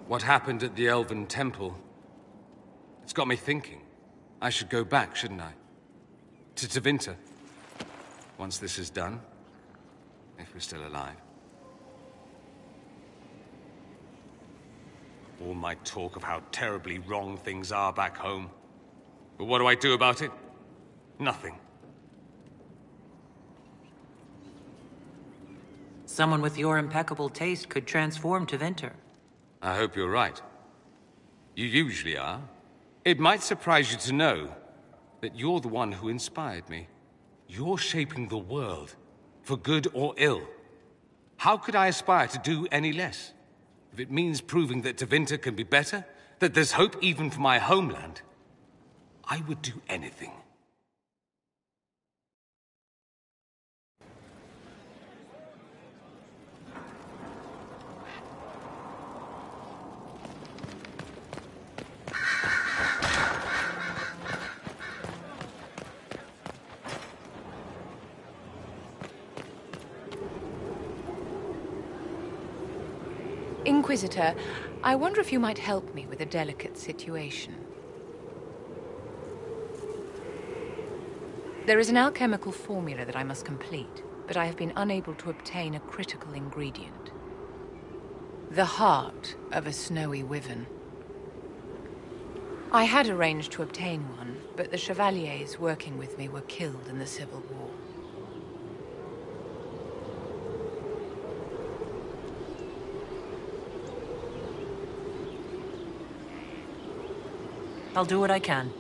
What happened at the Elven Temple? It's got me thinking. I should go back, shouldn't I? To Tevinter. Once this is done. If we're still alive. All my talk of how terribly wrong things are back home. But what do I do about it? Nothing. Someone with your impeccable taste could transform Tevinter. I hope you're right. You usually are. It might surprise you to know that you're the one who inspired me. You're shaping the world, for good or ill. How could I aspire to do any less? If it means proving that Tevinter can be better, that there's hope even for my homeland, I would do anything. Inquisitor, I wonder if you might help me with a delicate situation. There is an alchemical formula that I must complete, but I have been unable to obtain a critical ingredient. The heart of a snowy wyvern. I had arranged to obtain one, but the chevaliers working with me were killed in the Civil War. I'll do what I can.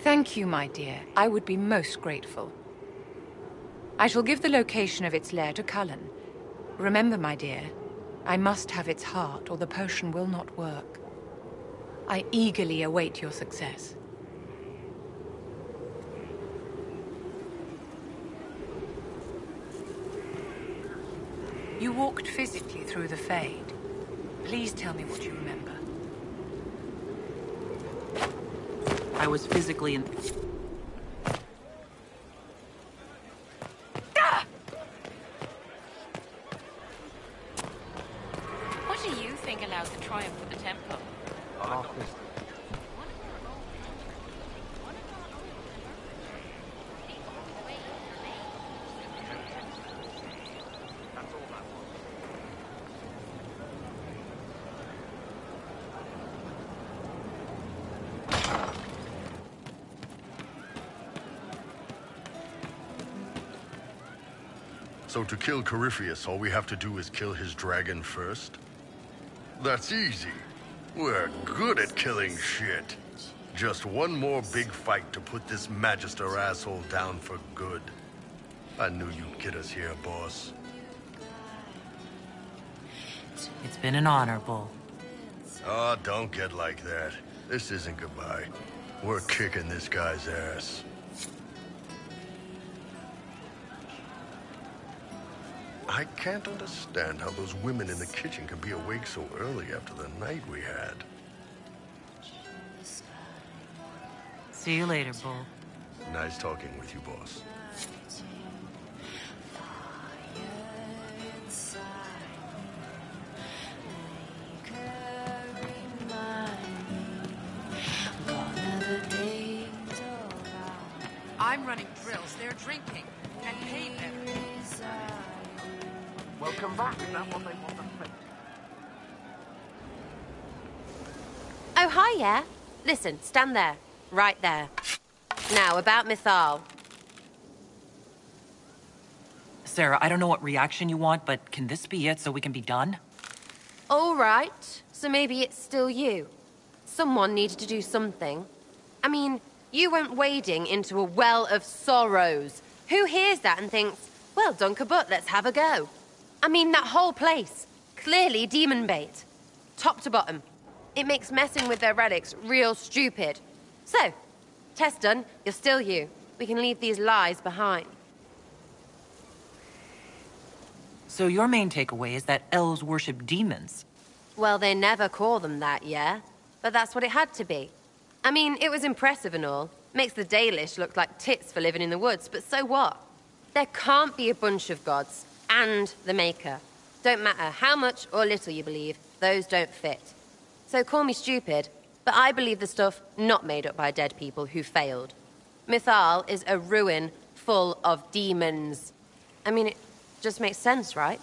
Thank you, my dear. I would be most grateful. I shall give the location of its lair to Cullen. Remember, my dear, I must have its heart, or the potion will not work. I eagerly await your success. You walked physically through the Fade. Please tell me what you remember. I was physically in... What do you think allowed the triumph of the Temple? So to kill Corypheus, all we have to do is kill his dragon first? That's easy. We're good at killing shit. Just one more big fight to put this Magister asshole down for good. I knew you'd get us here, boss. It's been an honor, Bull. Oh, don't get like that. This isn't goodbye. We're kicking this guy's ass. I can't understand how those women in the kitchen could be awake so early after the night we had. See you later, Bull. Nice talking with you, boss. I'm running drills, they're drinking, and pay better. Welcome back, is that what they want to think? Oh, hi, yeah. Listen, stand there. Right there. Now, about Mythal. Sarah, I don't know what reaction you want, but can this be it so we can be done? All right. So maybe it's still you. Someone needed to do something. I mean, you went wading into a well of sorrows. Who hears that and thinks, well, dunk a butt, let's have a go? I mean, that whole place. Clearly demon bait. Top to bottom. It makes messing with their relics real stupid. So, test done, you're still you. We can leave these lies behind. So your main takeaway is that elves worship demons? Well, they never call them that, yeah? But that's what it had to be. I mean, it was impressive and all. Makes the Dalish look like tits for living in the woods, but so what? There can't be a bunch of gods, and the Maker. Don't matter how much or little you believe, those don't fit. So call me stupid, but I believe the stuff not made up by dead people who failed. Mythal is a ruin full of demons. I mean, it just makes sense, right?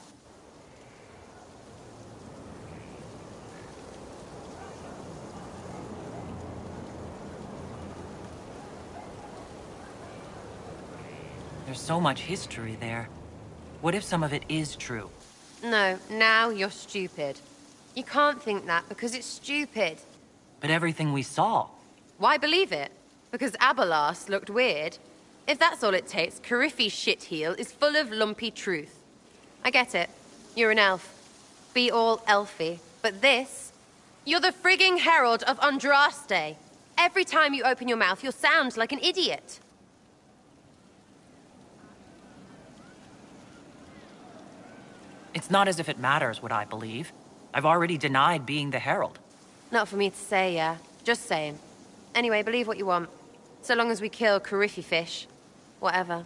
There's so much history there. What if some of it is true? No, now you're stupid. You can't think that because it's stupid. But everything we saw. Why believe it? Because Abelas looked weird? If that's all it takes, Cariffi's shitheel is full of lumpy truth. I get it. You're an elf. Be all elfy. But this? You're the frigging herald of Andraste. Every time you open your mouth, you'll sound like an idiot. It's not as if it matters what I believe. I've already denied being the herald. Not for me to say, yeah. Just saying. Anyway, believe what you want. So long as we kill Cariffi fish. Whatever.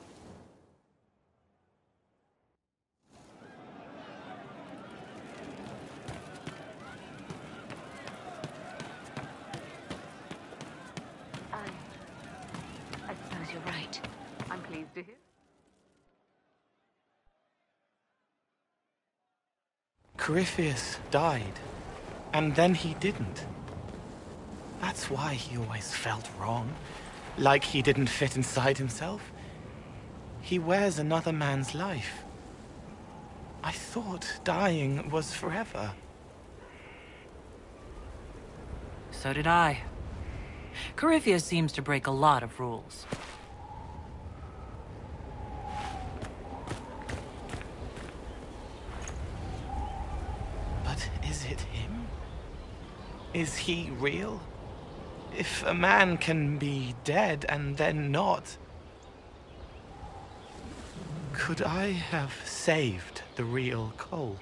I suppose you're right. I'm pleased to hear. Corypheus died, and then he didn't. That's why he always felt wrong, like he didn't fit inside himself. He wears another man's life. I thought dying was forever. So did I. Corypheus seems to break a lot of rules. But is it him? Is he real? If a man can be dead and then not, could I have saved the real Cole?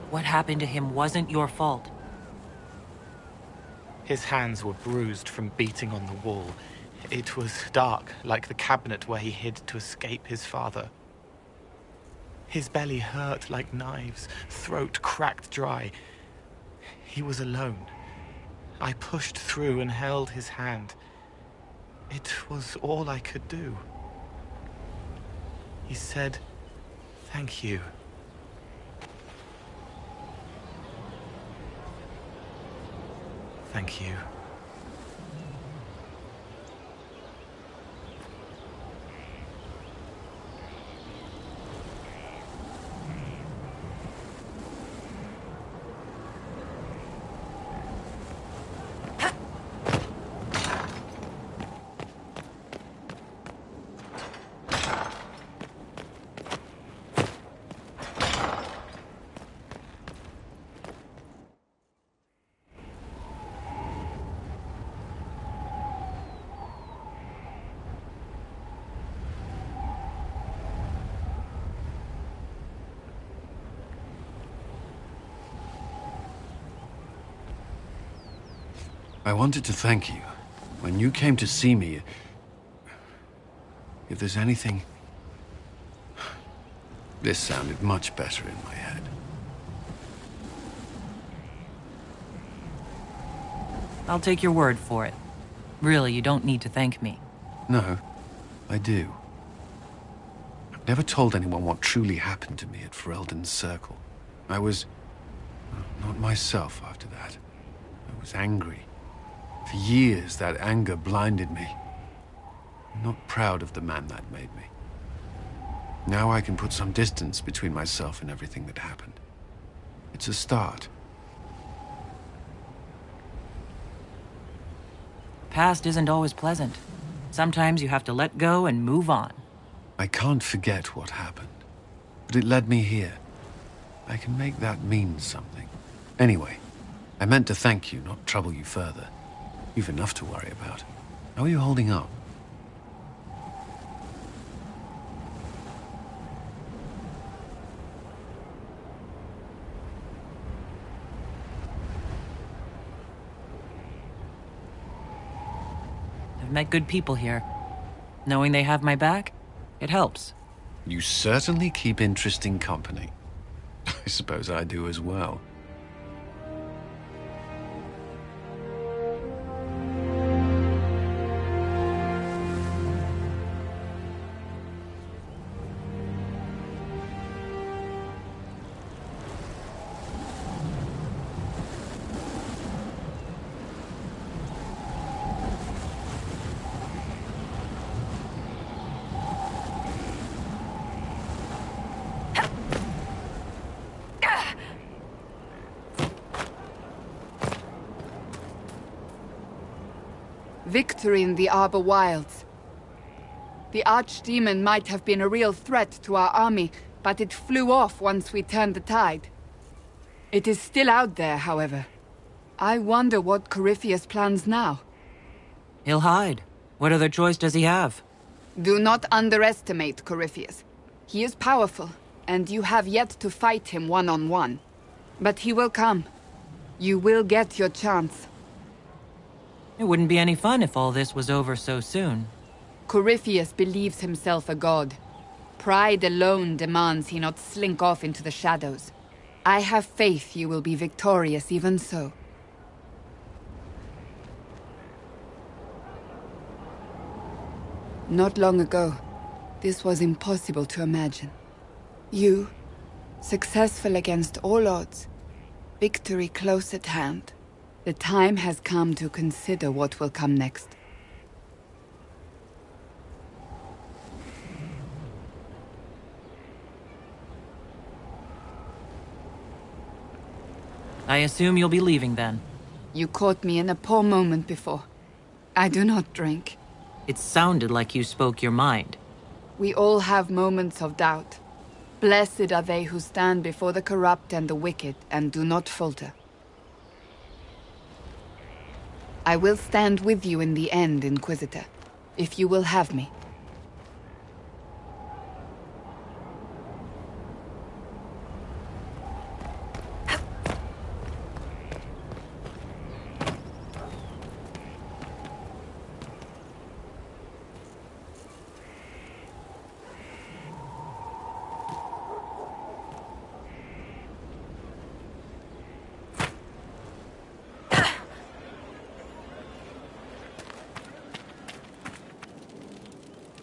What happened to him wasn't your fault. His hands were bruised from beating on the wall. It was dark, like the cabinet where he hid to escape his father. His belly hurt like knives, throat cracked dry. He was alone. I pushed through and held his hand. It was all I could do. He said, "Thank you." Thank you. I wanted to thank you. When you came to see me, if there's anything... This sounded much better in my head. I'll take your word for it. Really, you don't need to thank me. No, I do. I've never told anyone what truly happened to me at Ferelden's Circle. I was... not myself after that. I was angry. For years, that anger blinded me. I'm not proud of the man that made me. Now I can put some distance between myself and everything that happened. It's a start. Past isn't always pleasant. Sometimes you have to let go and move on. I can't forget what happened, but it led me here. I can make that mean something. Anyway, I meant to thank you, not trouble you further. You've enough to worry about. How are you holding up? I've met good people here. Knowing they have my back, it helps. You certainly keep interesting company. I suppose I do as well. Victory in the Arbor Wilds. The Archdemon might have been a real threat to our army, but it flew off once we turned the tide. It is still out there, however. I wonder what Corypheus plans now. He'll hide. What other choice does he have? Do not underestimate Corypheus. He is powerful, and you have yet to fight him one-on-one. But he will come. You will get your chance. It wouldn't be any fun if all this was over so soon. Corypheus believes himself a god. Pride alone demands he not slink off into the shadows. I have faith you will be victorious even so. Not long ago, this was impossible to imagine. You, successful against all odds, victory close at hand. The time has come to consider what will come next. I assume you'll be leaving then. You caught me in a poor moment before. I do not drink. It sounded like you spoke your mind. We all have moments of doubt. Blessed are they who stand before the corrupt and the wicked and do not falter. I will stand with you in the end, Inquisitor, if you will have me.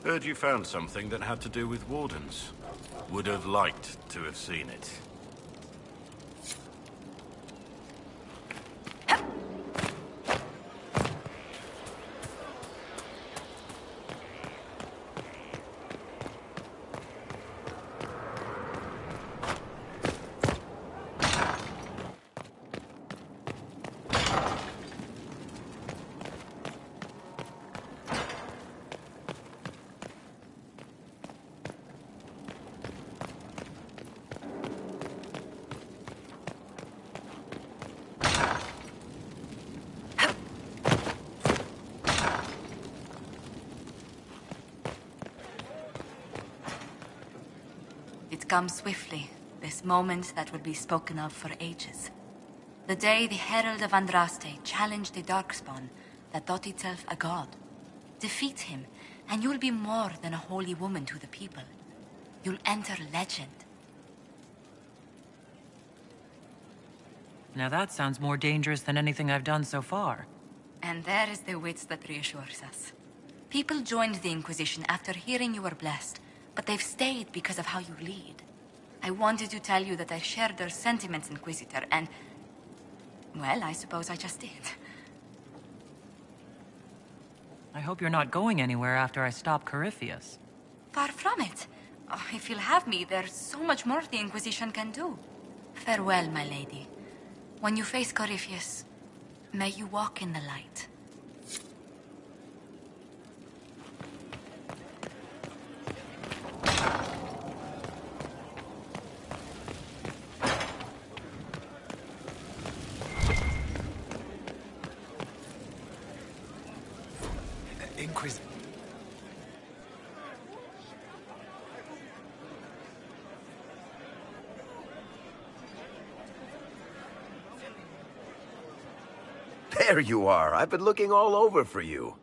Heard you found something that had to do with wardens. Would have liked to have seen it. It comes swiftly, this moment that will be spoken of for ages. The day the Herald of Andraste challenged the Darkspawn that thought itself a god. Defeat him, and you'll be more than a holy woman to the people. You'll enter legend. Now that sounds more dangerous than anything I've done so far. And there is the wit that reassures us. People joined the Inquisition after hearing you were blessed, but they've stayed because of how you lead. I wanted to tell you that I shared their sentiments, Inquisitor, and... well, I suppose I just did. I hope you're not going anywhere after I stop Corypheus. Far from it. Oh, if you'll have me, there's so much more the Inquisition can do. Farewell, my lady. When you face Corypheus, may you walk in the light. There you are. I've been looking all over for you.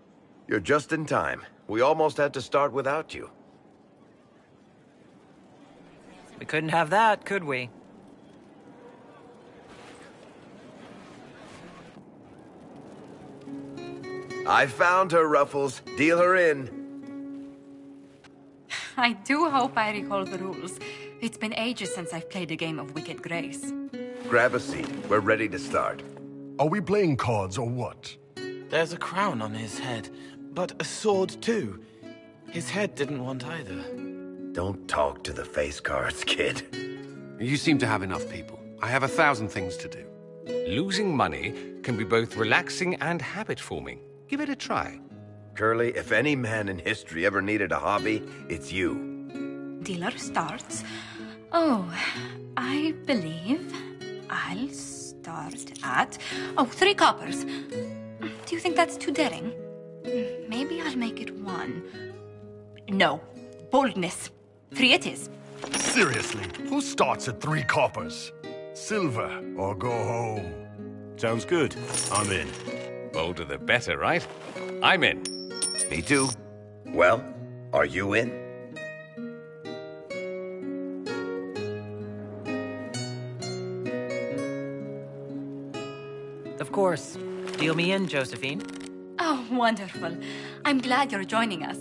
You're just in time. We almost had to start without you. We couldn't have that, could we? I found her, Ruffles. Deal her in. I do hope I recall the rules. It's been ages since I've played a game of Wicked Grace. Grab a seat. We're ready to start. Are we playing cards or what? There's a crown on his head, but a sword too. His head didn't want either. Don't talk to the face cards, kid. You seem to have enough people. I have 1,000 things to do. Losing money can be both relaxing and habit-forming. Give it a try. Curly, if any man in history ever needed a hobby, it's you. Dealer starts. Oh, I believe I'll start at... 3 coppers. Do you think that's too daring? Maybe I'll make it 1. No. Boldness. 3 it is. Seriously, who starts at 3 coppers? Silver or go home? Sounds good. I'm in. Bolder the better, right? I'm in. Me too. Well, are you in? Of course. Deal me in, Josephine. Oh, wonderful. I'm glad you're joining us.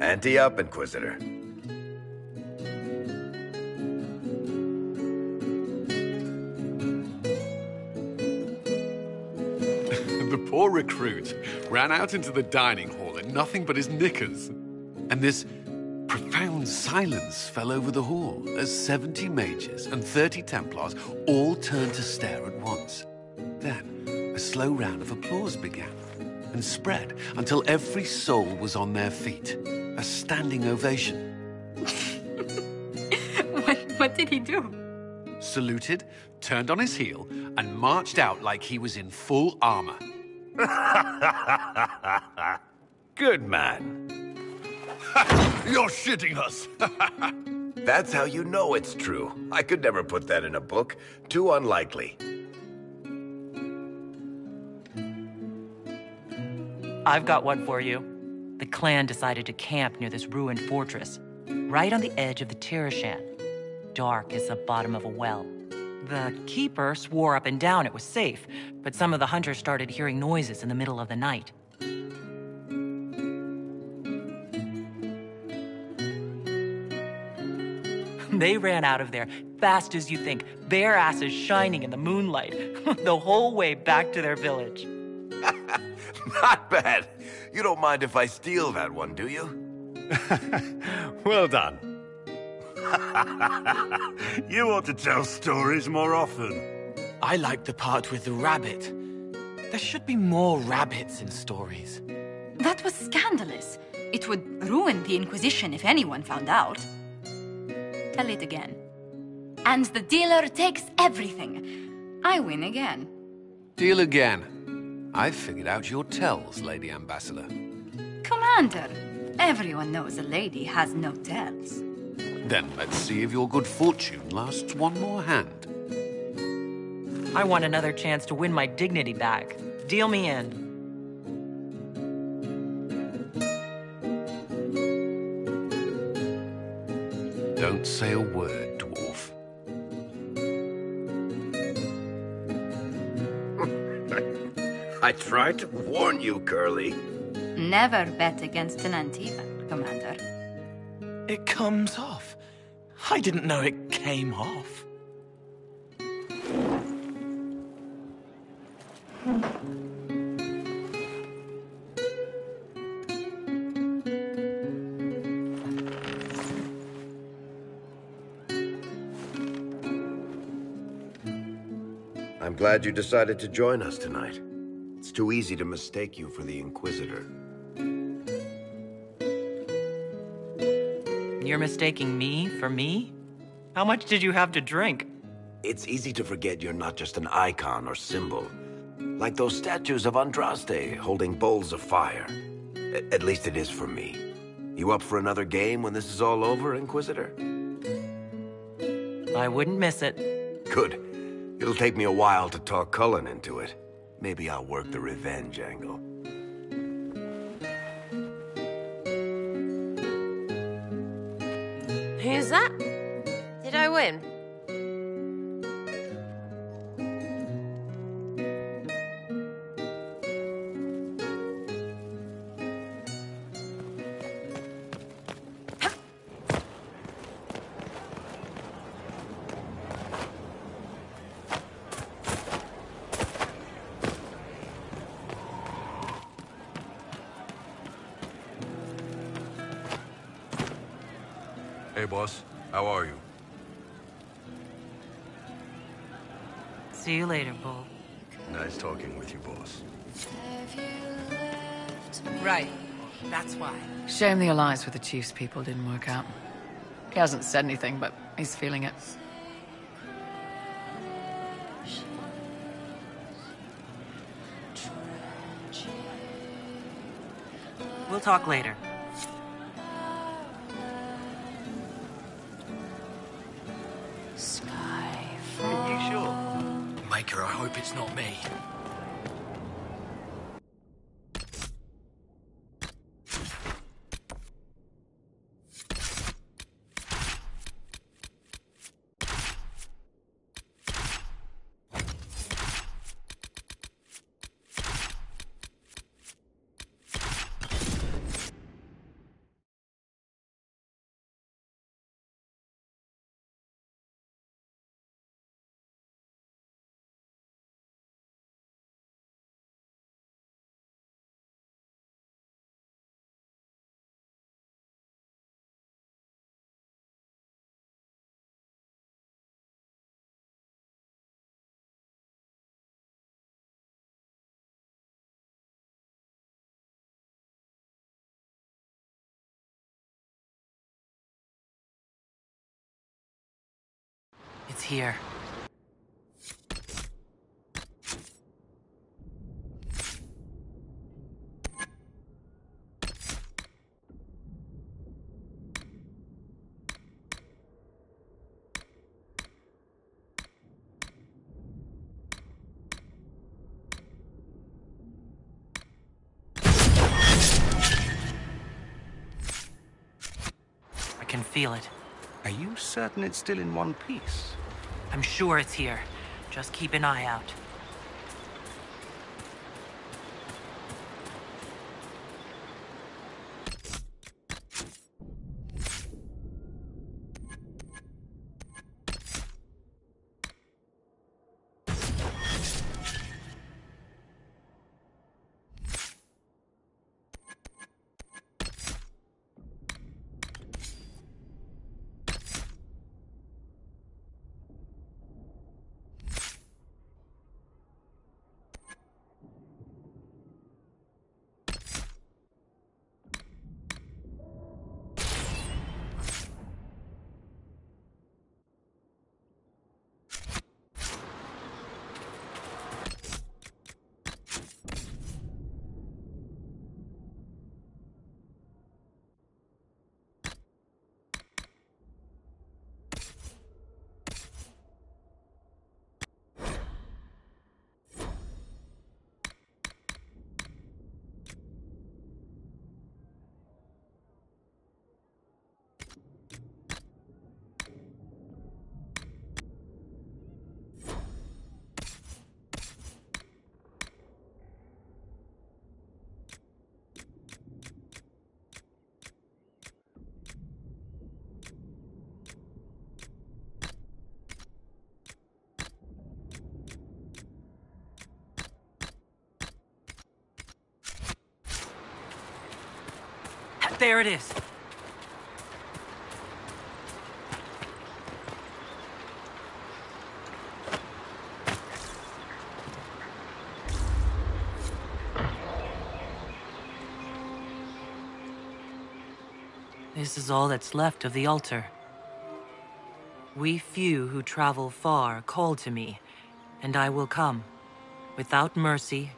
Ante up, Inquisitor. The poor recruit ran out into the dining hall in nothing but his knickers. And this profound silence fell over the hall as 70 mages and 30 Templars all turned to stare at once. Then a slow round of applause began and spread until every soul was on their feet. A standing ovation. What did he do? Saluted, turned on his heel, and marched out like he was in full armor. Good man. You're shitting us. That's how you know it's true. I could never put that in a book. Too unlikely. I've got one for you. The clan decided to camp near this ruined fortress, right on the edge of the Tirashan. Dark as the bottom of a well. The keeper swore up and down it was safe, but some of the hunters started hearing noises in the middle of the night. They ran out of there fast as you think, bare asses shining in the moonlight, the whole way back to their village. Not bad. You don't mind if I steal that one, do you? Well done. You ought to tell stories more often. I like the part with the rabbit. There should be more rabbits in stories. That was scandalous. It would ruin the Inquisition if anyone found out. Tell it again. And the dealer takes everything. I win again. Deal again. I've figured out your tells, Lady Ambassador. Commander, everyone knows a lady has no tells. Then let's see if your good fortune lasts one more hand. I want another chance to win my dignity back. Deal me in. Don't say a word, dwarf. I tried to warn you, Curly. Never bet against an Antivan, Commander. It comes off. I didn't know it came off. I'm glad you decided to join us tonight. It's too easy to mistake you for the Inquisitor. You're mistaking me for me? How much did you have to drink? It's easy to forget you're not just an icon or symbol. Like those statues of Andraste holding bowls of fire. At least it is for me. You up for another game when this is all over, Inquisitor? I wouldn't miss it. Good. It'll take me a while to talk Cullen into it. Maybe I'll work the revenge angle. Who's that? Did I Hey, boss. How are you? See you later, Bull. Nice talking with you, boss. Right. That's why. Shame the alliance with the Chief's people didn't work out. He hasn't said anything, but he's feeling it. We'll talk later. Are you sure? Maker, I hope it's not me. It's here. I can feel it. Are you certain it's still in one piece? I'm sure it's here. Just keep an eye out. There it is. This is all that's left of the altar. We few who travel far call to me, and I will come, without mercy,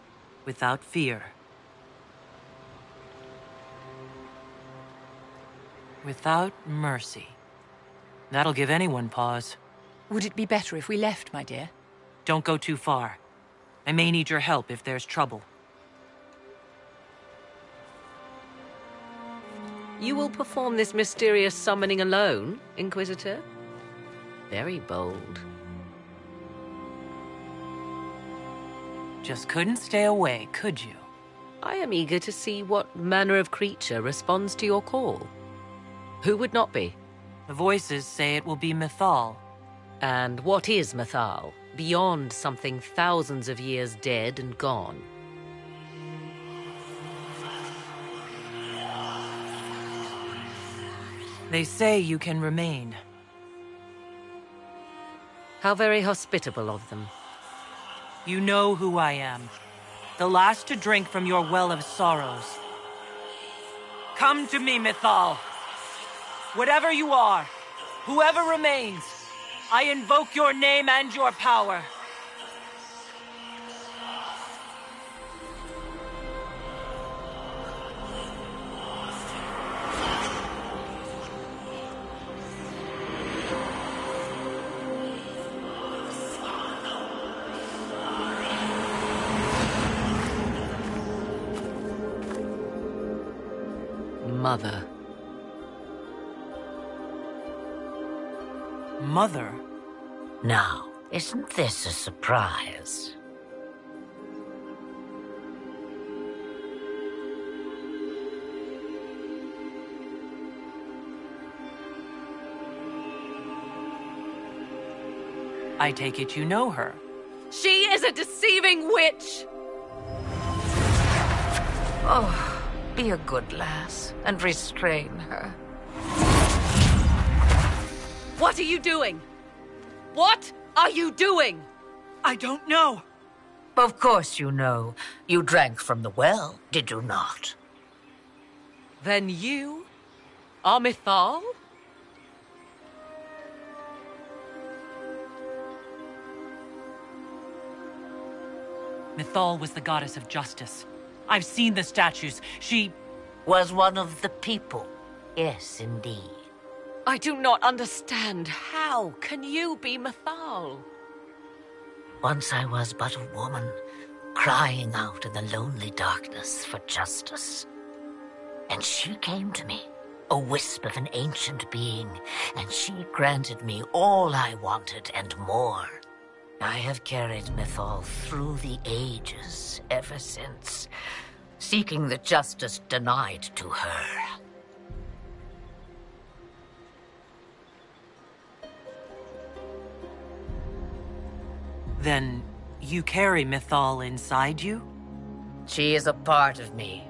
without fear. Without mercy. That'll give anyone pause. Would it be better if we left, my dear? Don't go too far. I may need your help if there's trouble. You will perform this mysterious summoning alone, Inquisitor? Very bold. Just couldn't stay away, could you? I am eager to see what manner of creature responds to your call. Who would not be? The voices say it will be Mythal. And what is Mythal, beyond something thousands of years dead and gone? They say you can remain. How very hospitable of them. You know who I am. The last to drink from your well of sorrows. Come to me, Mythal. Whatever you are, whoever remains, I invoke your name and your power. Mother. Mother? Now, isn't this a surprise? I take it you know her. She is a deceiving witch! Oh, be a good lass and restrain her. What are you doing? What are you doing? I don't know. Of course you know. You drank from the well, did you not? Then you are Mythal? Mythal was the goddess of justice. I've seen the statues. She was one of the people. Yes, indeed. I do not understand. How can you be Mythal? Once I was but a woman, crying out in the lonely darkness for justice. And she came to me, a wisp of an ancient being, and she granted me all I wanted and more. I have carried Mythal through the ages ever since, seeking the justice denied to her. Then you carry Mythal inside you? She is a part of me,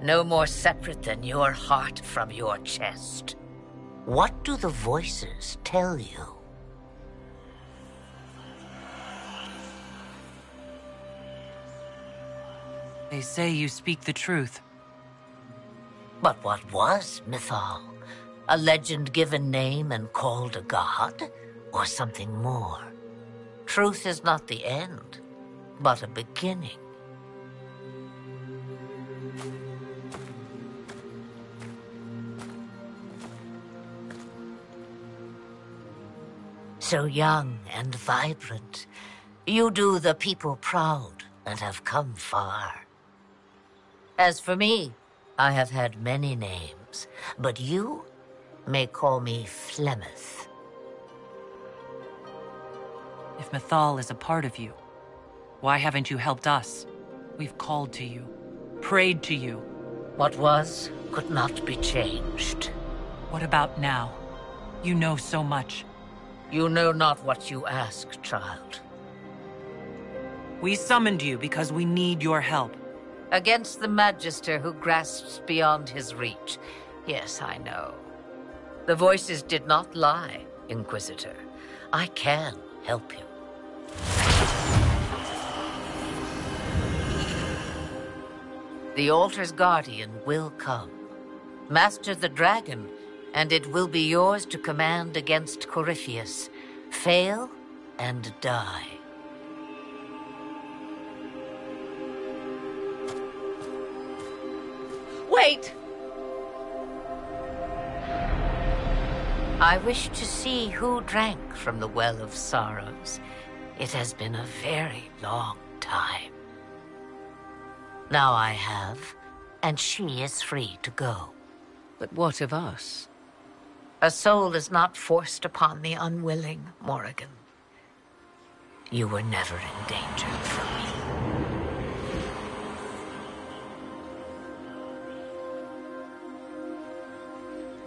no more separate than your heart from your chest. What do the voices tell you? They say you speak the truth. But what was Mythal? A legend given name and called a god? Or something more? Truth is not the end, but a beginning. So young and vibrant, you do the people proud and have come far. As for me, I have had many names, but you may call me Flemeth. If Mythal is a part of you, why haven't you helped us? We've called to you, prayed to you. What was could not be changed. What about now? You know so much. You know not what you ask, child. We summoned you because we need your help. Against the Magister who grasps beyond his reach. Yes, I know. The voices did not lie, Inquisitor. I can help you. The altar's guardian will come. Master the dragon, and it will be yours to command against Corypheus. Fail and die. Wait! I wish to see who drank from the Well of Sorrows. It has been a very long time. Now I have, and she is free to go. But what of us? A soul is not forced upon the unwilling, Morrigan. You were never in danger from me.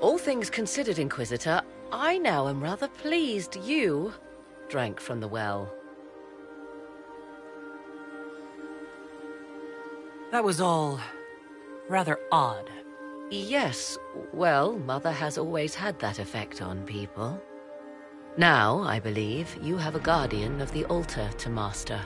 All things considered, Inquisitor, I now am rather pleased you drank from the well. That was all rather odd. Yes, well, Mother has always had that effect on people. Now, I believe, you have a guardian of the altar to master.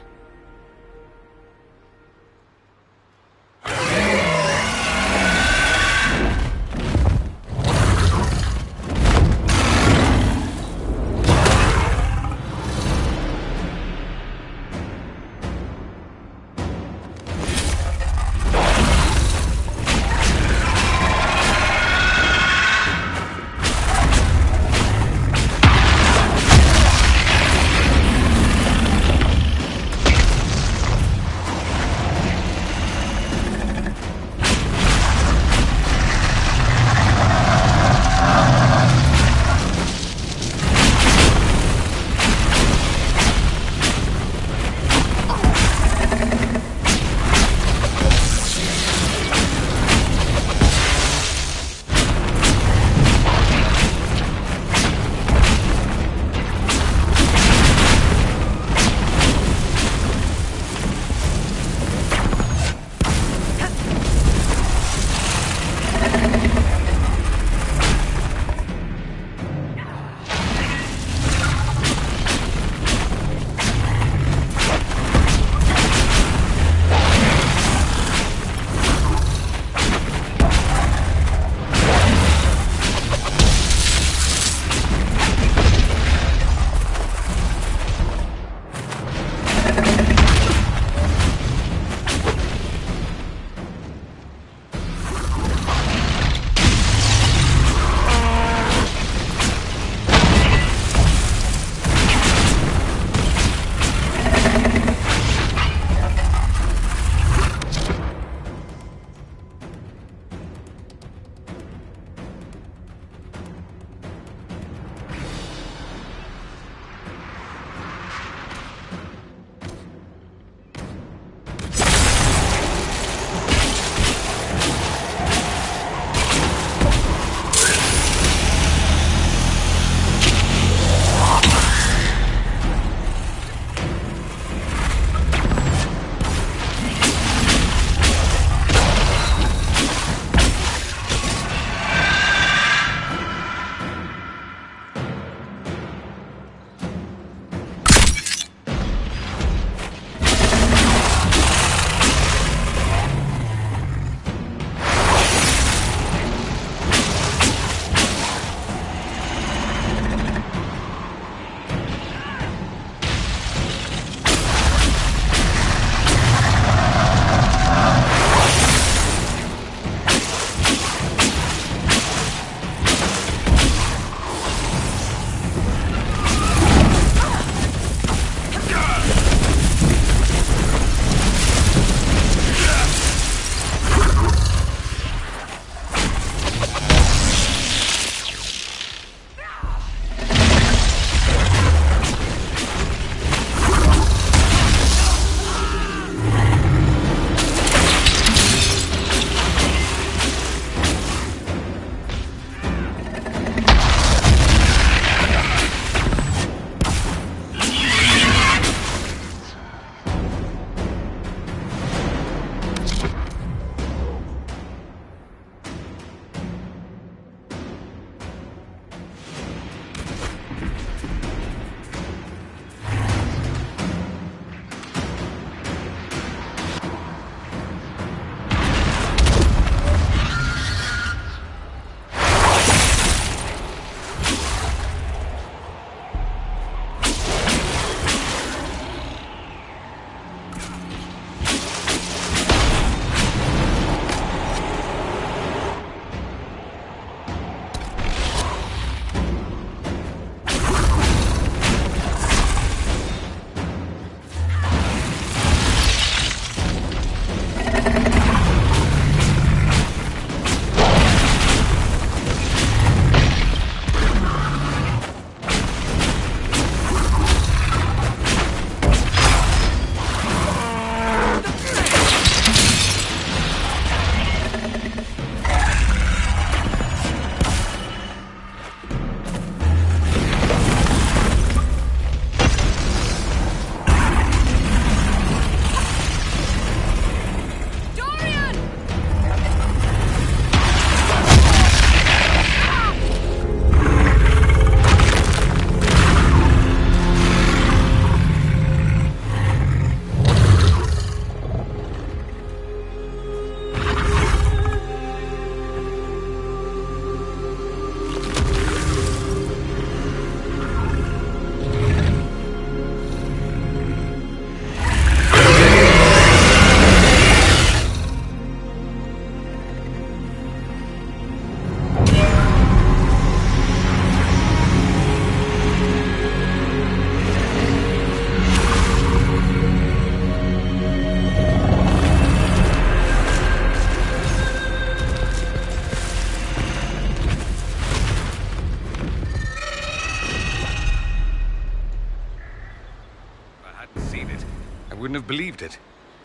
have believed it.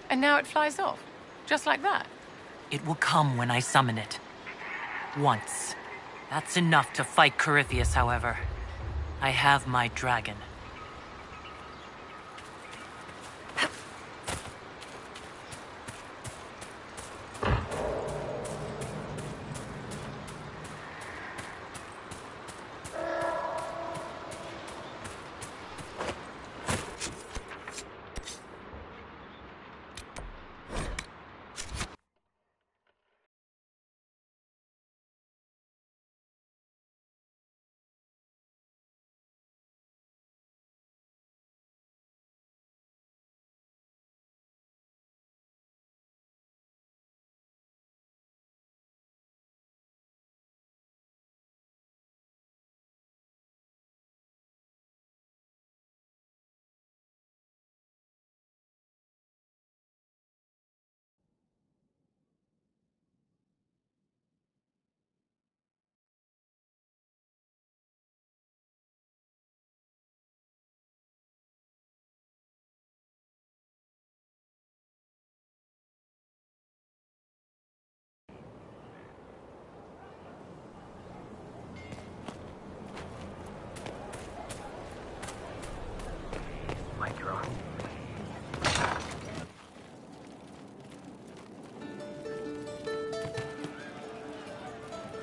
And now it flies off. Just like that. It will come when I summon it. Once. That's enough to fight Corypheus, however. I have my dragon.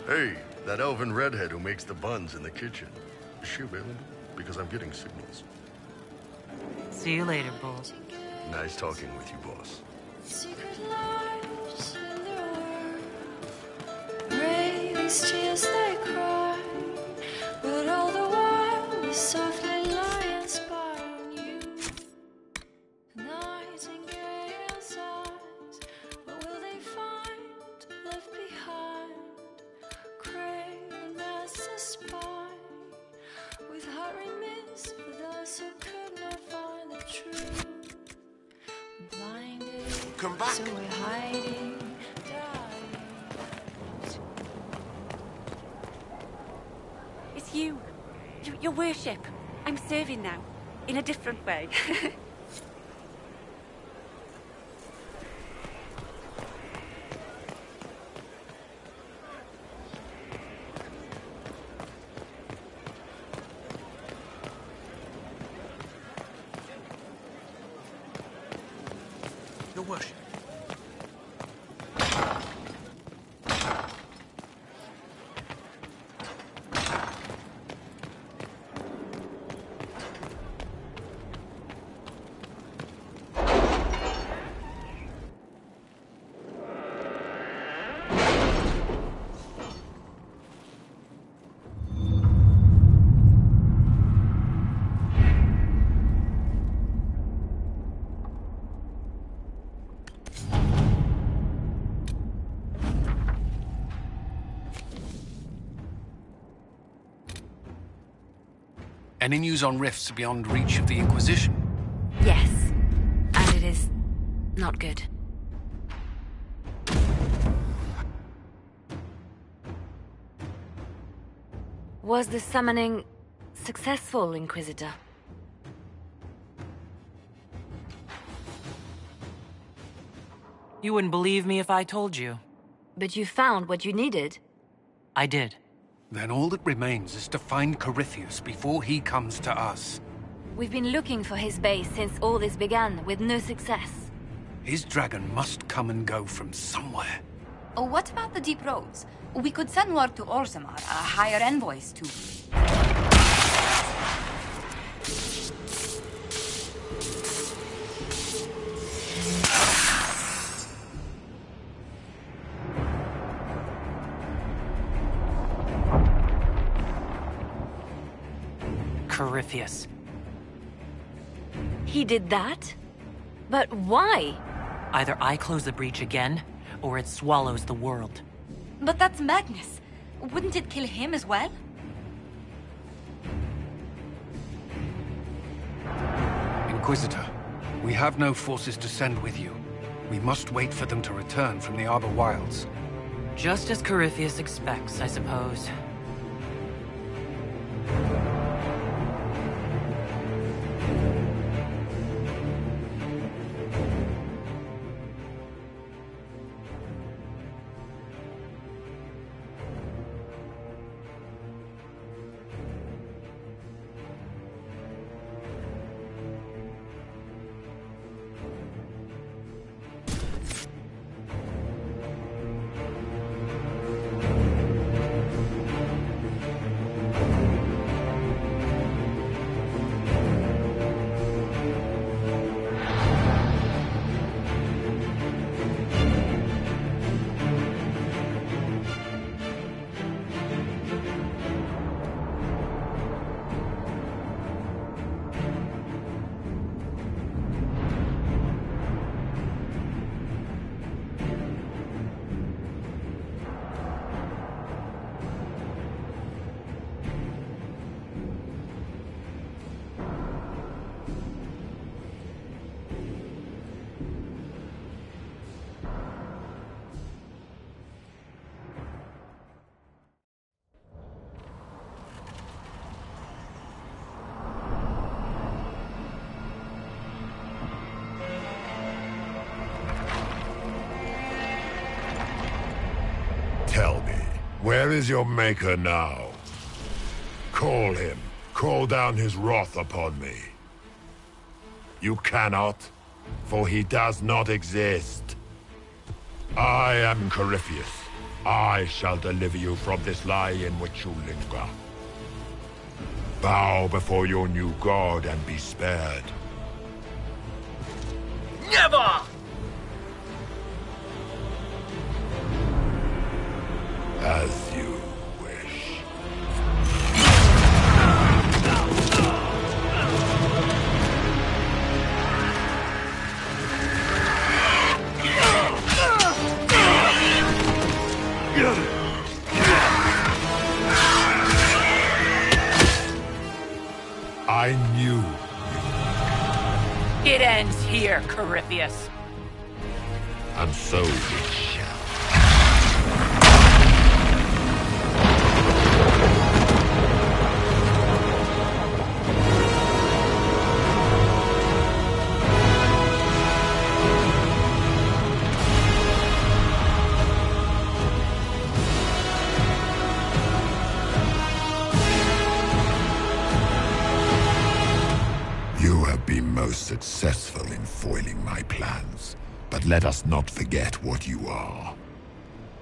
Hey, that elven redhead who makes the buns in the kitchen. Is she available? Because I'm getting signals. See you later, Bull. Nice talking with you, boss. Secret lives in the world. Raised tears they cry. But all the while we softly lie and spy on you. Nightingale's eyes. What will they find left behind? Craven as a spy. With heart remiss for those who could not find the truth. Blinded, come back. So we're hiding, dying. It's you. Your worship. I'm serving now. In a different way. Your worship. Any news on rifts beyond reach of the Inquisition? Yes. And it is not good. Was the summoning successful, Inquisitor? You wouldn't believe me if I told you. But you found what you needed. I did. Then all that remains is to find Corypheus before he comes to us. We've been looking for his base since all this began, with no success. His dragon must come and go from somewhere. Oh, what about the deep roads? We could send word to Orzammar, hire envoys to... Corypheus. He did that? But why? Either I close the breach again, or it swallows the world. But that's Magnus. Wouldn't it kill him as well? Inquisitor, we have no forces to send with you. We must wait for them to return from the Arbor Wilds. Just as Corypheus expects, I suppose. Where is your maker now? Call him. Call down his wrath upon me. You cannot, for he does not exist. I am Corypheus. I shall deliver you from this lie in which you linger. Bow before your new god and be spared. Never! As you wish. I knew. It ends here, Corypheus. And so it shall. You have been most successful in foiling my plans, but let us not forget what you are.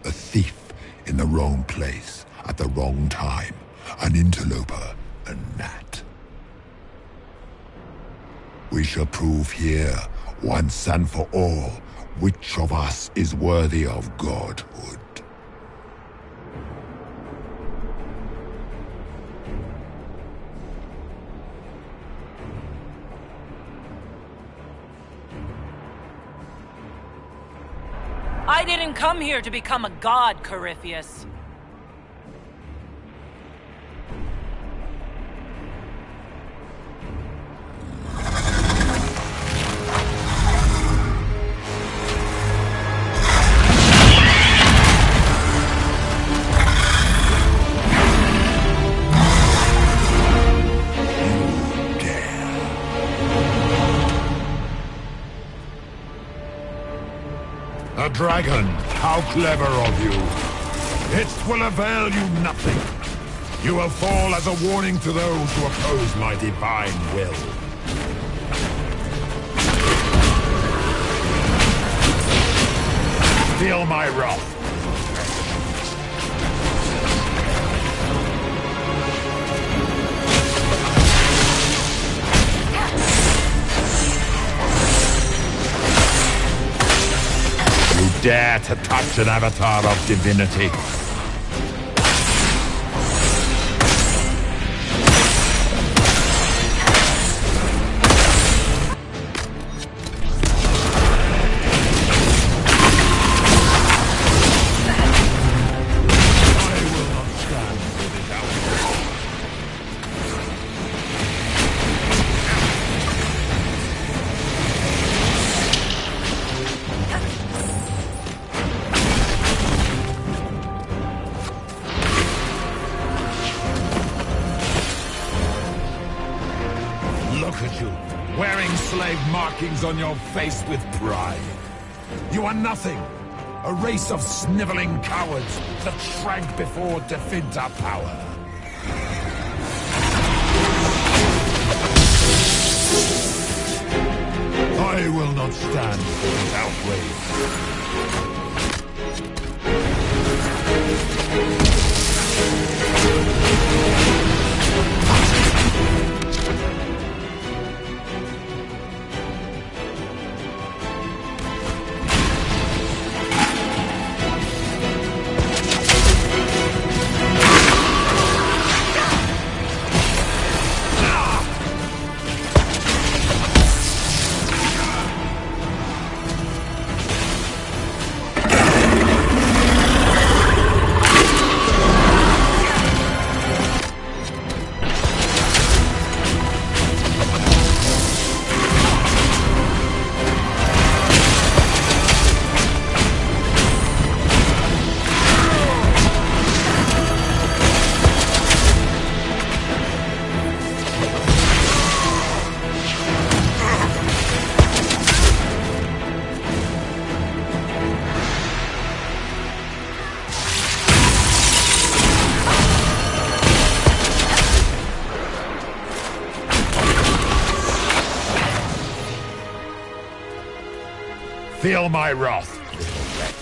A thief in the wrong place at the wrong time, an interloper, a gnat. We shall prove here, once and for all, which of us is worthy of godhood. I didn't come here to become a god, Corypheus. A dragon! How clever of you! It will avail you nothing. You will fall as a warning to those who oppose my divine will. Feel my wrath. Dare to touch an avatar of divinity. Look at you, wearing slave markings on your face with pride. You are nothing. A race of sniveling cowards that shrank before Definta power. I will not stand for this Feel my wrath, little wretch.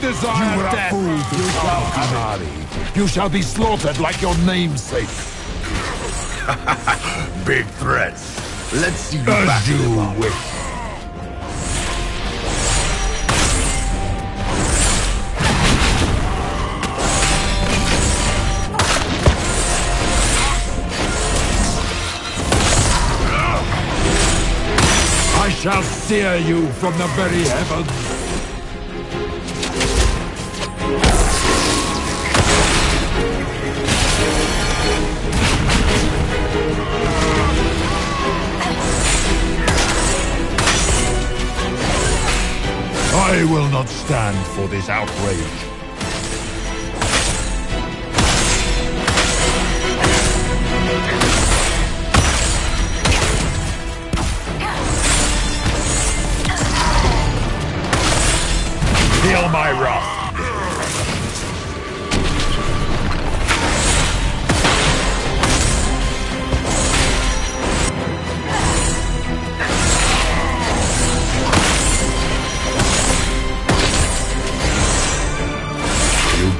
Desire you death. You shall marry. You shall be slaughtered like your namesake. Big threats. Let's see you As back you wish. I shall sear you from the very heavens. I will not stand for this outrage. Feel my wrath.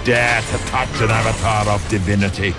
Dare to touch an avatar of divinity.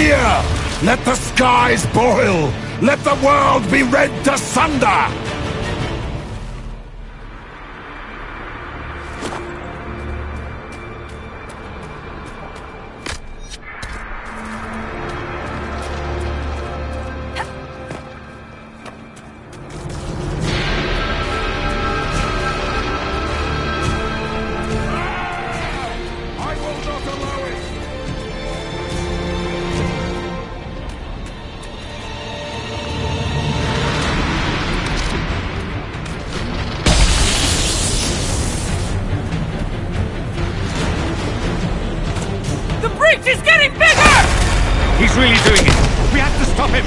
Here! Let the skies boil! Let the world be rent asunder! He's getting bigger! He's really doing it! We have to stop him!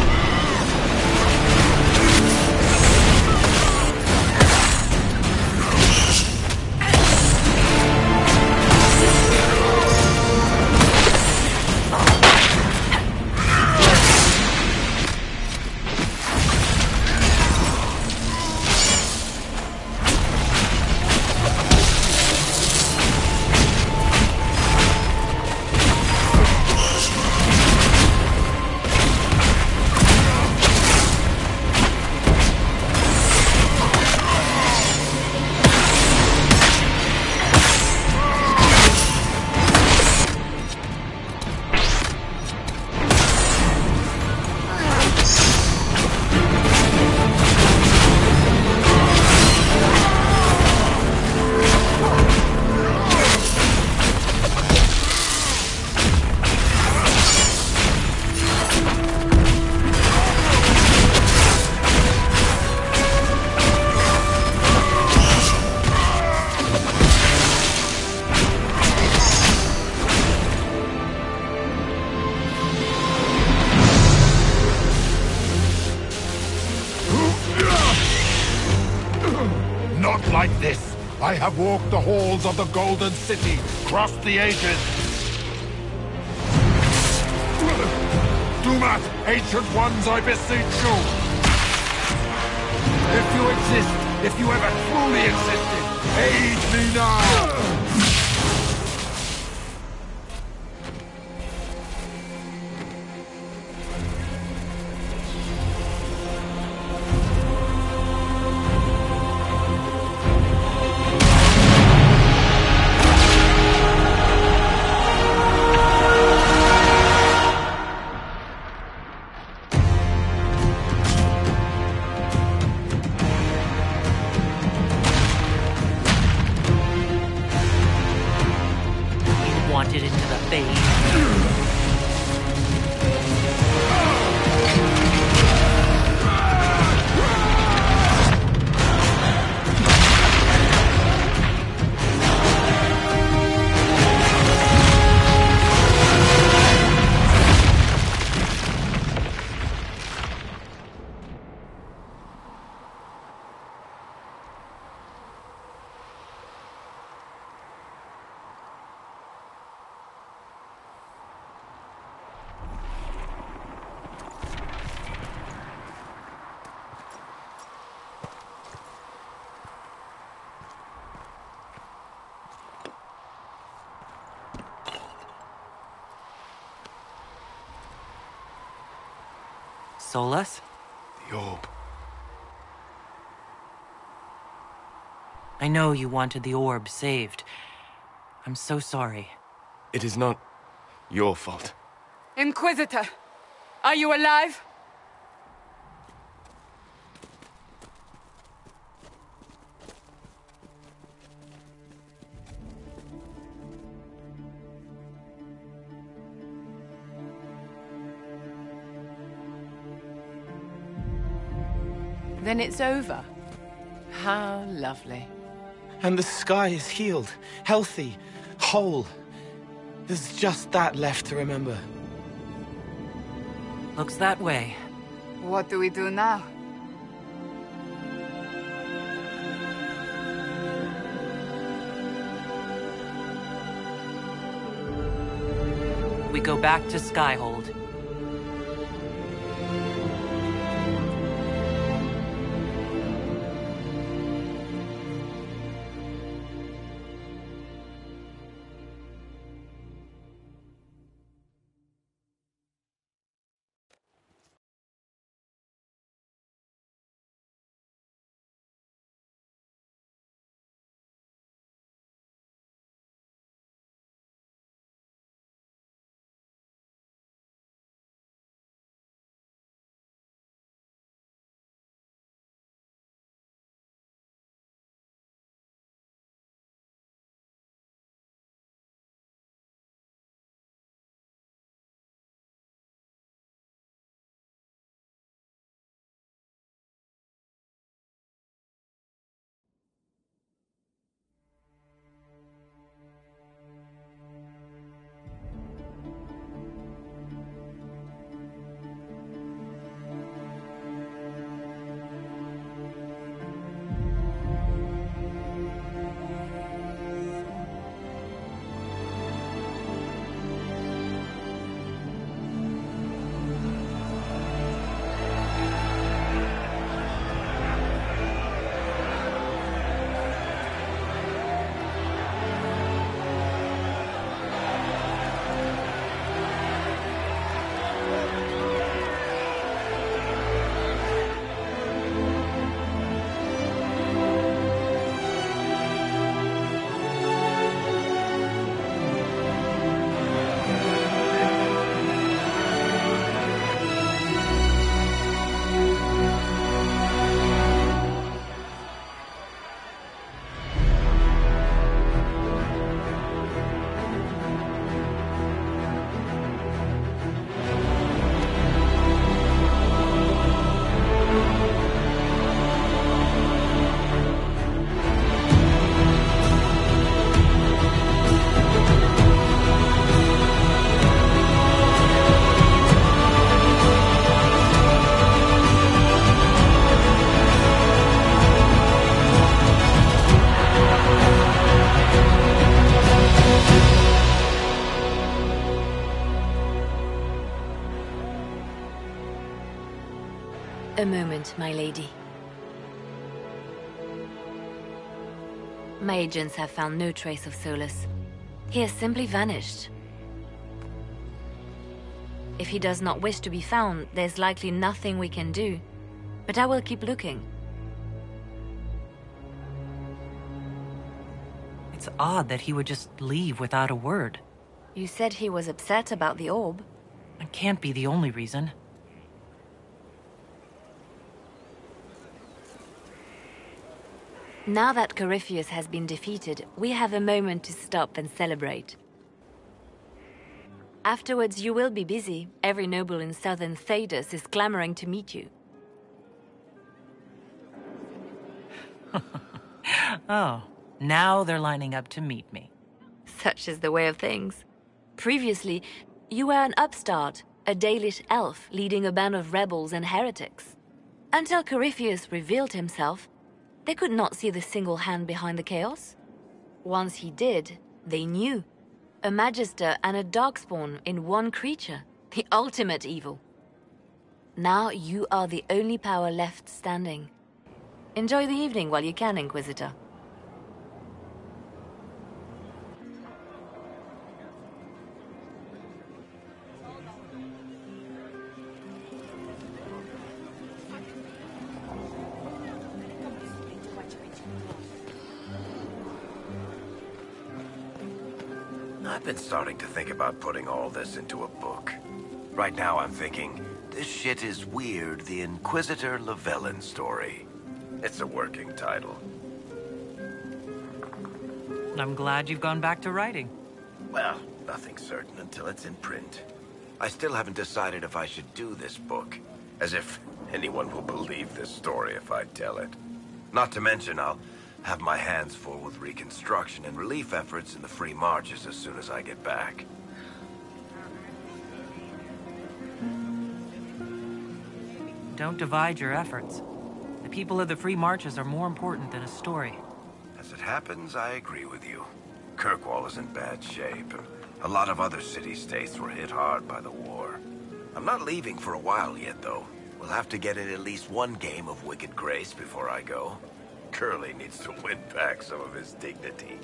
Not like this! I have walked the halls of the Golden City, crossed the ages. Dumat, ancient ones, I beseech you! If you exist, if you ever truly existed, aid me now! Wanted into the face. Solus? The orb. I know you wanted the orb saved. I'm so sorry. It is not your fault. Inquisitor, are you alive? Then it's over. How lovely. And the sky is healed, healthy, whole. There's just that left to remember. Looks that way. What do we do now? We go back to Skyhold. A moment, my lady. My agents have found no trace of Solus. He has simply vanished. If he does not wish to be found, there's likely nothing we can do. But I will keep looking. It's odd that he would just leave without a word. You said he was upset about the orb. It can't be the only reason. Now that Corypheus has been defeated, we have a moment to stop and celebrate. Afterwards, you will be busy. Every noble in southern Thedas is clamoring to meet you. Oh, now they're lining up to meet me. Such is the way of things. Previously, you were an upstart, a Dalish elf leading a band of rebels and heretics. Until Corypheus revealed himself, they could not see the single hand behind the chaos. Once he did, they knew. A Magister and a Darkspawn in one creature. The ultimate evil. Now you are the only power left standing. Enjoy the evening while you can, Inquisitor. I've been starting to think about putting all this into a book. Right now I'm thinking, this shit is weird, the Inquisitor Llewellyn story. It's a working title. I'm glad you've gone back to writing. Well, nothing's certain until it's in print. I still haven't decided if I should do this book. As if anyone will believe this story if I tell it. Not to mention, I'll have my hands full with reconstruction and relief efforts in the Free Marches as soon as I get back. Don't divide your efforts. The people of the Free Marches are more important than a story. As it happens, I agree with you. Kirkwall is in bad shape, and a lot of other city-states were hit hard by the war. I'm not leaving for a while yet, though. We'll have to get in at least one game of Wicked Grace before I go. Curly needs to win back some of his dignity.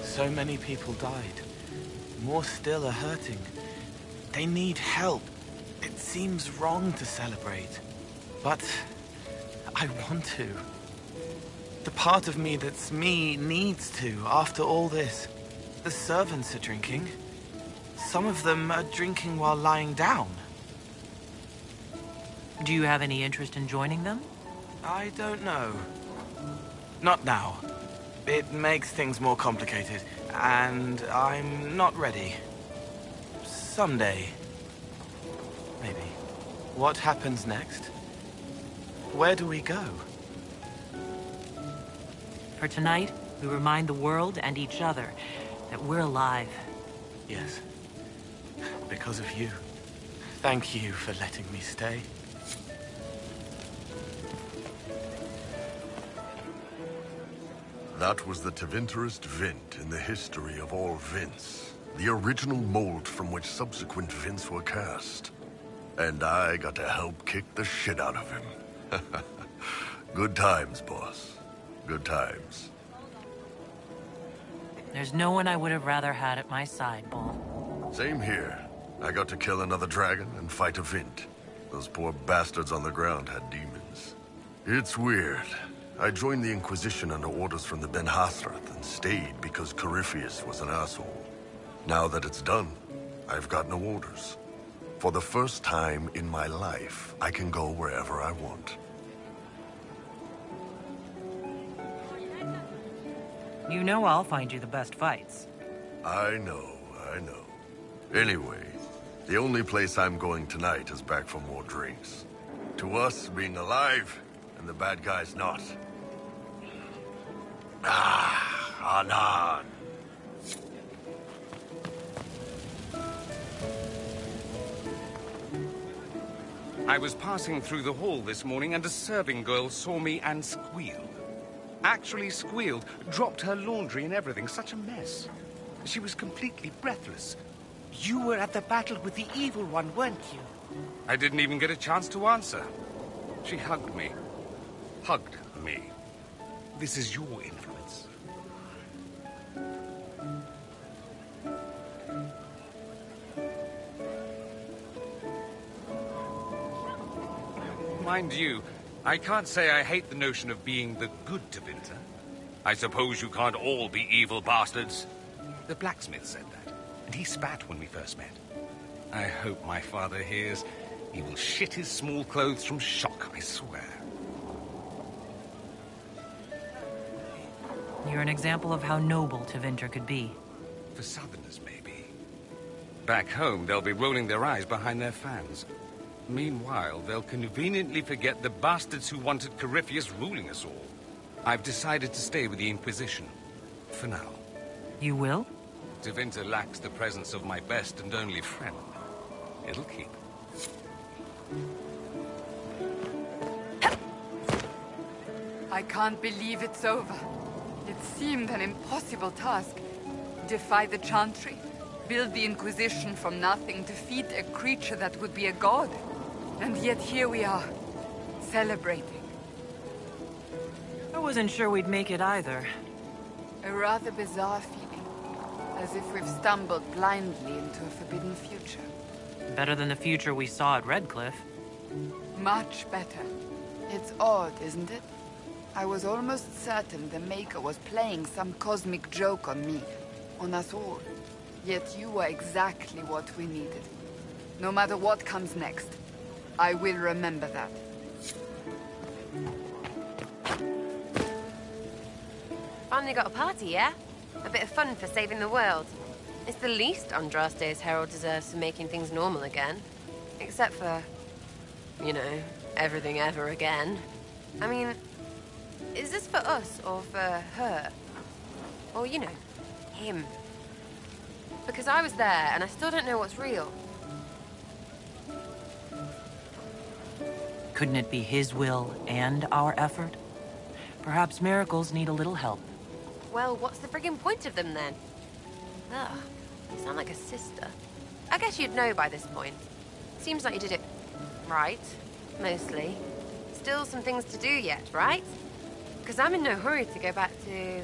So many people died. More still are hurting. They need help. It seems wrong to celebrate. But I want to. The part of me that's me needs to, after all this. The servants are drinking. Some of them are drinking while lying down. Do you have any interest in joining them? I don't know. Not now. It makes things more complicated, and I'm not ready. Someday. Maybe. What happens next? Where do we go? For tonight, we remind the world and each other that we're alive. Yes. Because of you. Thank you for letting me stay. That was the Tevinterest Vint in the history of all Vints. The original mold from which subsequent Vints were cast. And I got to help kick the shit out of him. Good times, boss. Good times. There's no one I would have rather had at my side, Bull. Same here. I got to kill another dragon and fight a Vint. Those poor bastards on the ground had demons. It's weird. I joined the Inquisition under orders from the Ben Hathrath and stayed because Corypheus was an asshole. Now that it's done, I've got no orders. For the first time in my life, I can go wherever I want. You know I'll find you the best fights. I know. Anyway, the only place I'm going tonight is back for more drinks. To us, being alive, and the bad guys not. Anan. I was passing through the hall this morning and a serving girl saw me and squealed. Actually squealed, dropped her laundry and everything, such a mess. She was completely breathless. You were at the battle with the Evil One, weren't you? I didn't even get a chance to answer. She hugged me. Hugged me. This is your influence. Mind you, I can't say I hate the notion of being the good Tevinter. I suppose you can't all be evil bastards. The blacksmith said that, and he spat when we first met. I hope my father hears. He will shit his small clothes from shock, I swear. You're an example of how noble Tevinter could be. For Southerners, maybe. Back home, they'll be rolling their eyes behind their fans. Meanwhile, they'll conveniently forget the bastards who wanted Corypheus ruling us all. I've decided to stay with the Inquisition. For now. You will? Tevinter lacks the presence of my best and only friend. It'll keep. I can't believe it's over. It seemed an impossible task. Defy the Chantry, build the Inquisition from nothing, defeat a creature that would be a god. And yet here we are, celebrating. I wasn't sure we'd make it either. A rather bizarre feeling, as if we've stumbled blindly into a forbidden future. Better than the future we saw at Redcliffe. Much better. It's odd, isn't it? I was almost certain the Maker was playing some cosmic joke on me, on us all. Yet you were exactly what we needed. No matter what comes next, I will remember that. Finally got a party, yeah? A bit of fun for saving the world. It's the least Andraste's herald deserves for making things normal again. Except for, you know, everything ever again. I mean, is this for us or for her? Or, you know, him? Because I was there and I still don't know what's real. Couldn't it be his will and our effort? Perhaps miracles need a little help. Well, what's the friggin' point of them then? Ugh, you sound like a sister. I guess you'd know by this point. Seems like you did it right, mostly. Still some things to do yet, right? Because I'm in no hurry to go back to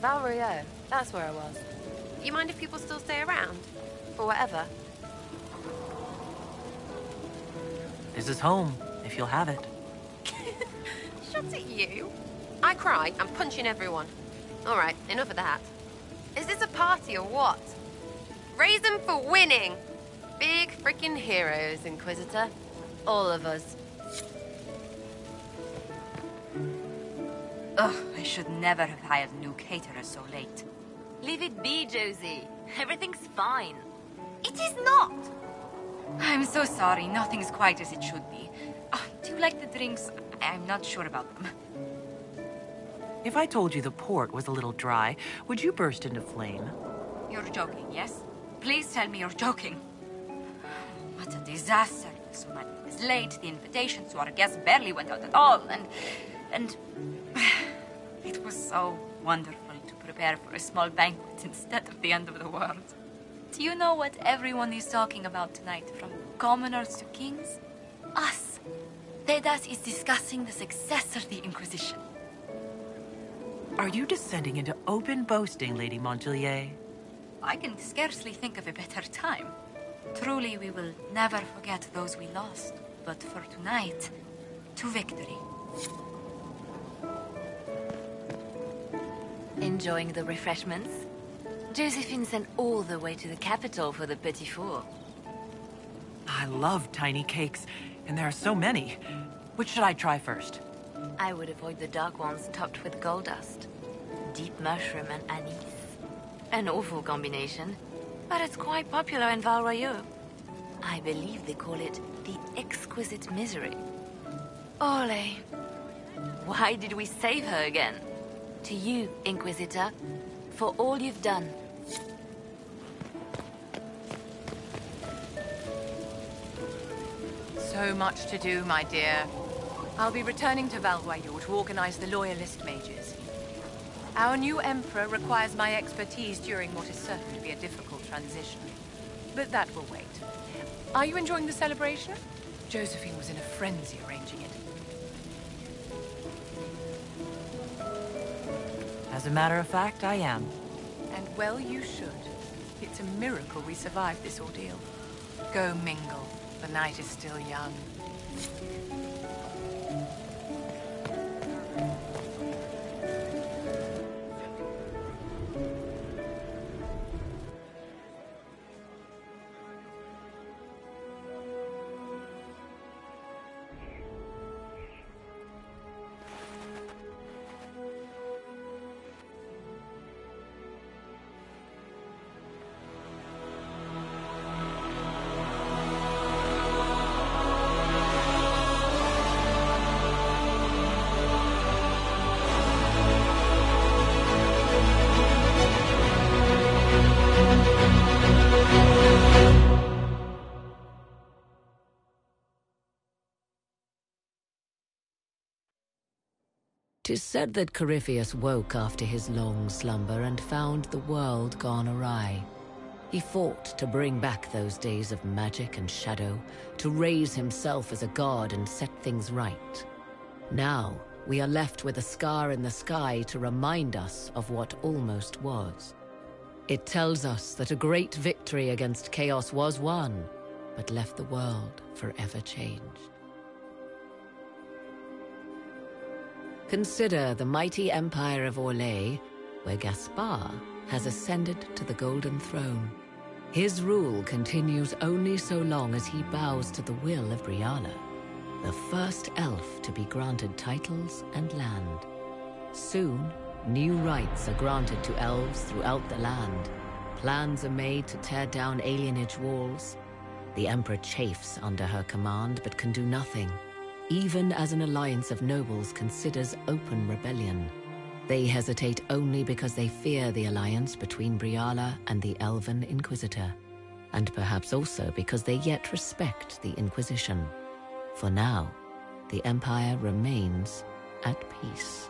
Val Royeaux. That's where I was. You mind if people still stay around? For whatever? This is home, if you'll have it. Shut at you. I cry, I'm punching everyone. Alright, enough of that. Is this a party or what? Raise them for winning! Big freaking heroes, Inquisitor. All of us. Ugh, I should never have hired new caterers so late. Leave it be, Josie. Everything's fine. It is not! I'm so sorry, nothing's quite as it should be. Do you like the drinks? I'm not sure about them. If I told you the port was a little dry, would you burst into flame? You're joking, yes? Please tell me you're joking. What a disaster. So much was late, the invitations to our guests barely went out at all, and... It was so wonderful to prepare for a small banquet instead of the end of the world. Do you know what everyone is talking about tonight, from commoners to kings? Us. Dedas is discussing the success of the Inquisition. Are you descending into open boasting, Lady Montpellier? I can scarcely think of a better time. Truly, we will never forget those we lost. But for tonight, to victory. Enjoying the refreshments? Josephine sent all the way to the capital for the petit four. I love tiny cakes, and there are so many. Which should I try first? I would avoid the dark ones topped with gold dust. Deep mushroom and anise. An awful combination, but it's quite popular in Val Royeaux. I believe they call it the exquisite misery. Ole. Why did we save her again? To you, Inquisitor, for all you've done. So much to do, my dear. I'll be returning to Val Royeaux to organize the Loyalist mages. Our new Emperor requires my expertise during what is certain to be a difficult transition. but that will wait. Are you enjoying the celebration? Josephine was in a frenzy arranging it. As a matter of fact, I am. And well you should. It's a miracle we survived this ordeal. Go mingle. The night is still young. Tis said that Corypheus woke after his long slumber and found the world gone awry. He fought to bring back those days of magic and shadow, to raise himself as a god and set things right. Now, we are left with a scar in the sky to remind us of what almost was. It tells us that a great victory against chaos was won, but left the world forever changed. Consider the mighty empire of Orlais, where Gaspar has ascended to the Golden Throne. His rule continues only so long as he bows to the will of Briala, the first elf to be granted titles and land. Soon, new rights are granted to elves throughout the land. Plans are made to tear down alienage walls. The Emperor chafes under her command but can do nothing, even as an alliance of nobles considers open rebellion. They hesitate only because they fear the alliance between Briala and the Elven Inquisitor, and perhaps also because they yet respect the Inquisition. For now, the Empire remains at peace.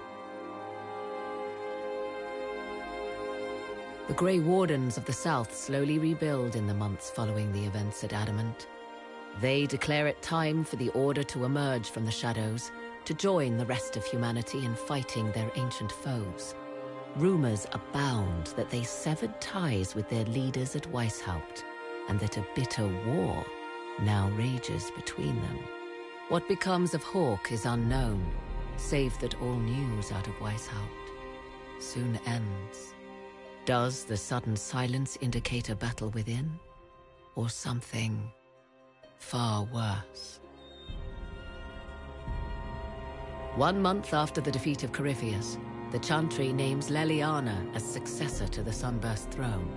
The Grey Wardens of the South slowly rebuild in the months following the events at Adamant. They declare it time for the Order to emerge from the shadows, to join the rest of humanity in fighting their ancient foes. Rumors abound that they severed ties with their leaders at Weishaupt, and that a bitter war now rages between them. What becomes of Hawke is unknown, save that all news out of Weishaupt soon ends. Does the sudden silence indicate a battle within, or something far worse? 1 month after the defeat of Corypheus, the Chantry names Leliana as successor to the Sunburst throne.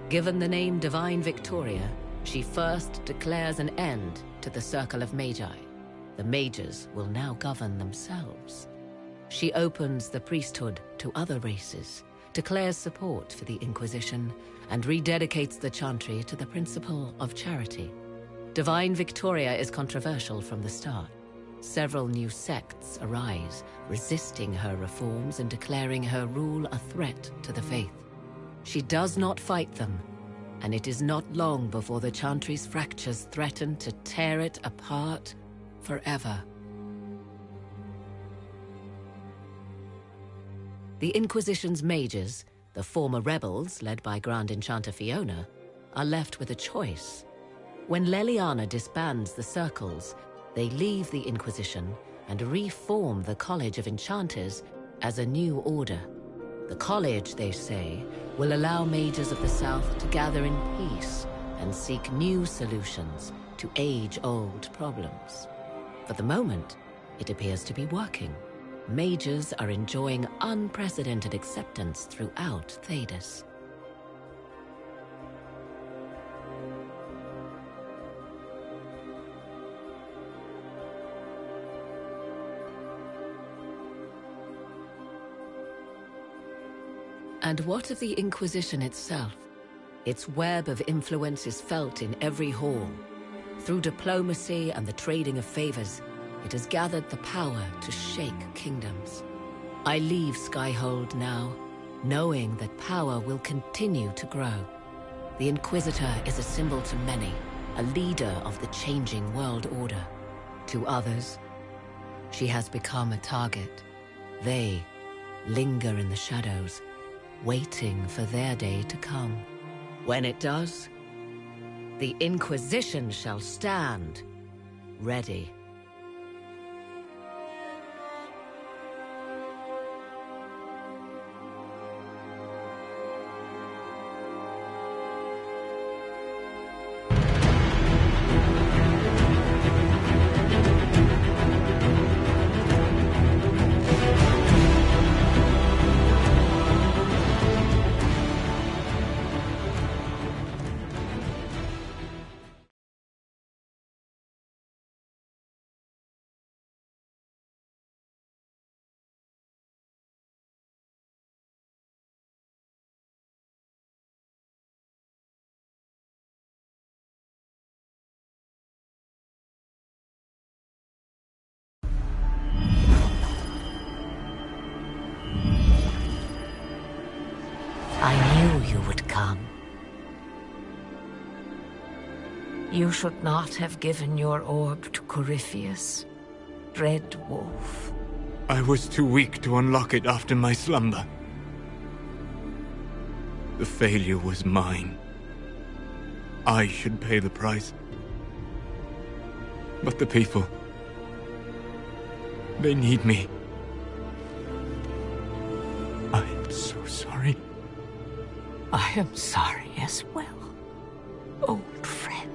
Given the name Divine Victoria, she first declares an end to the Circle of Magi. The mages will now govern themselves. She opens the priesthood to other races, declares support for the Inquisition, and rededicates the Chantry to the principle of charity. Divine Victoria is controversial from the start. Several new sects arise, resisting her reforms and declaring her rule a threat to the faith. She does not fight them, and it is not long before the Chantry's fractures threaten to tear it apart forever. The Inquisition's mages, the former rebels led by Grand Enchanter Fiona, are left with a choice. When Leliana disbands the circles, they leave the Inquisition and reform the College of Enchanters as a new order. The college, they say, will allow mages of the South to gather in peace and seek new solutions to age-old problems. For the moment, it appears to be working. Mages are enjoying unprecedented acceptance throughout Thedas. And what of the Inquisition itself? Its web of influence is felt in every hall. Through diplomacy and the trading of favors, it has gathered the power to shake kingdoms. I leave Skyhold now, knowing that power will continue to grow. The Inquisitor is a symbol to many, a leader of the changing world order. To others, she has become a target. They linger in the shadows, waiting for their day to come. When it does, the Inquisition shall stand ready. I knew you would come. You should not have given your orb to Corypheus, Dread Wolf. I was too weak to unlock it after my slumber. The failure was mine. I should pay the price. But the people... they need me. I am so sorry. I am sorry as well, old friend.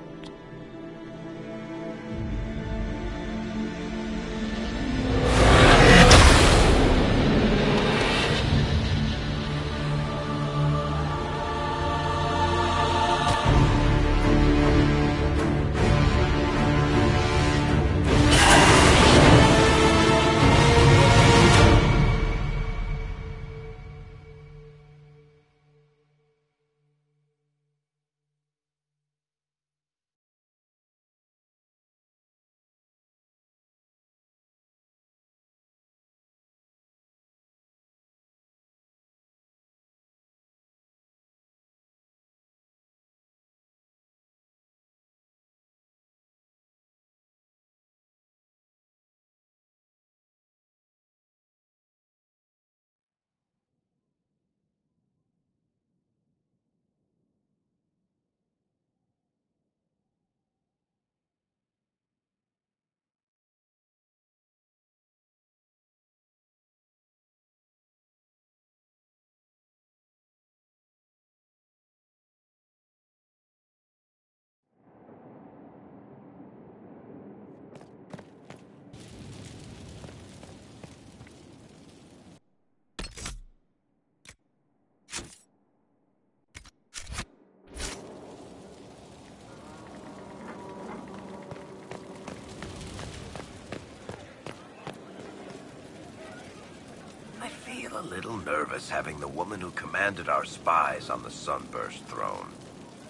A little nervous having the woman who commanded our spies on the Sunburst throne.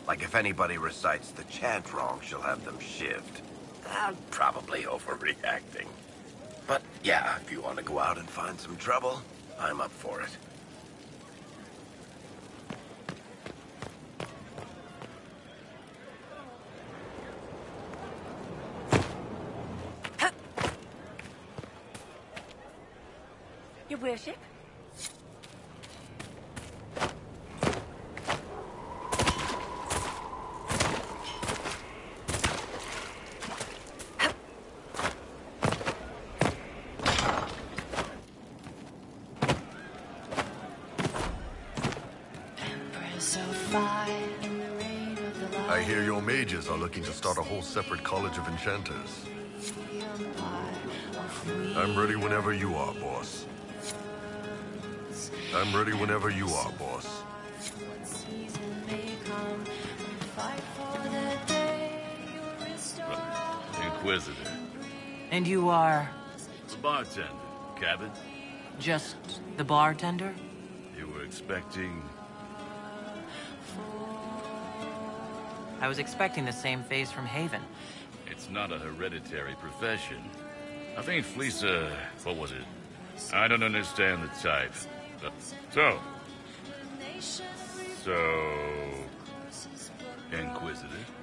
Like if anybody recites the chant wrong, she'll have them shivved. I'm probably overreacting. But yeah, if you want to go out and find some trouble, I'm up for it. Your worship? I hear your mages are looking to start a whole separate college of enchanters. I'm ready whenever you are, boss. I'm ready whenever you are, boss. Inquisitor. And you are? The bartender. Cabin? Just the bartender? You were expecting... I was expecting the same face from Haven. It's not a hereditary profession. I think Fleesa... what was it? I don't understand the type. So... Inquisitive.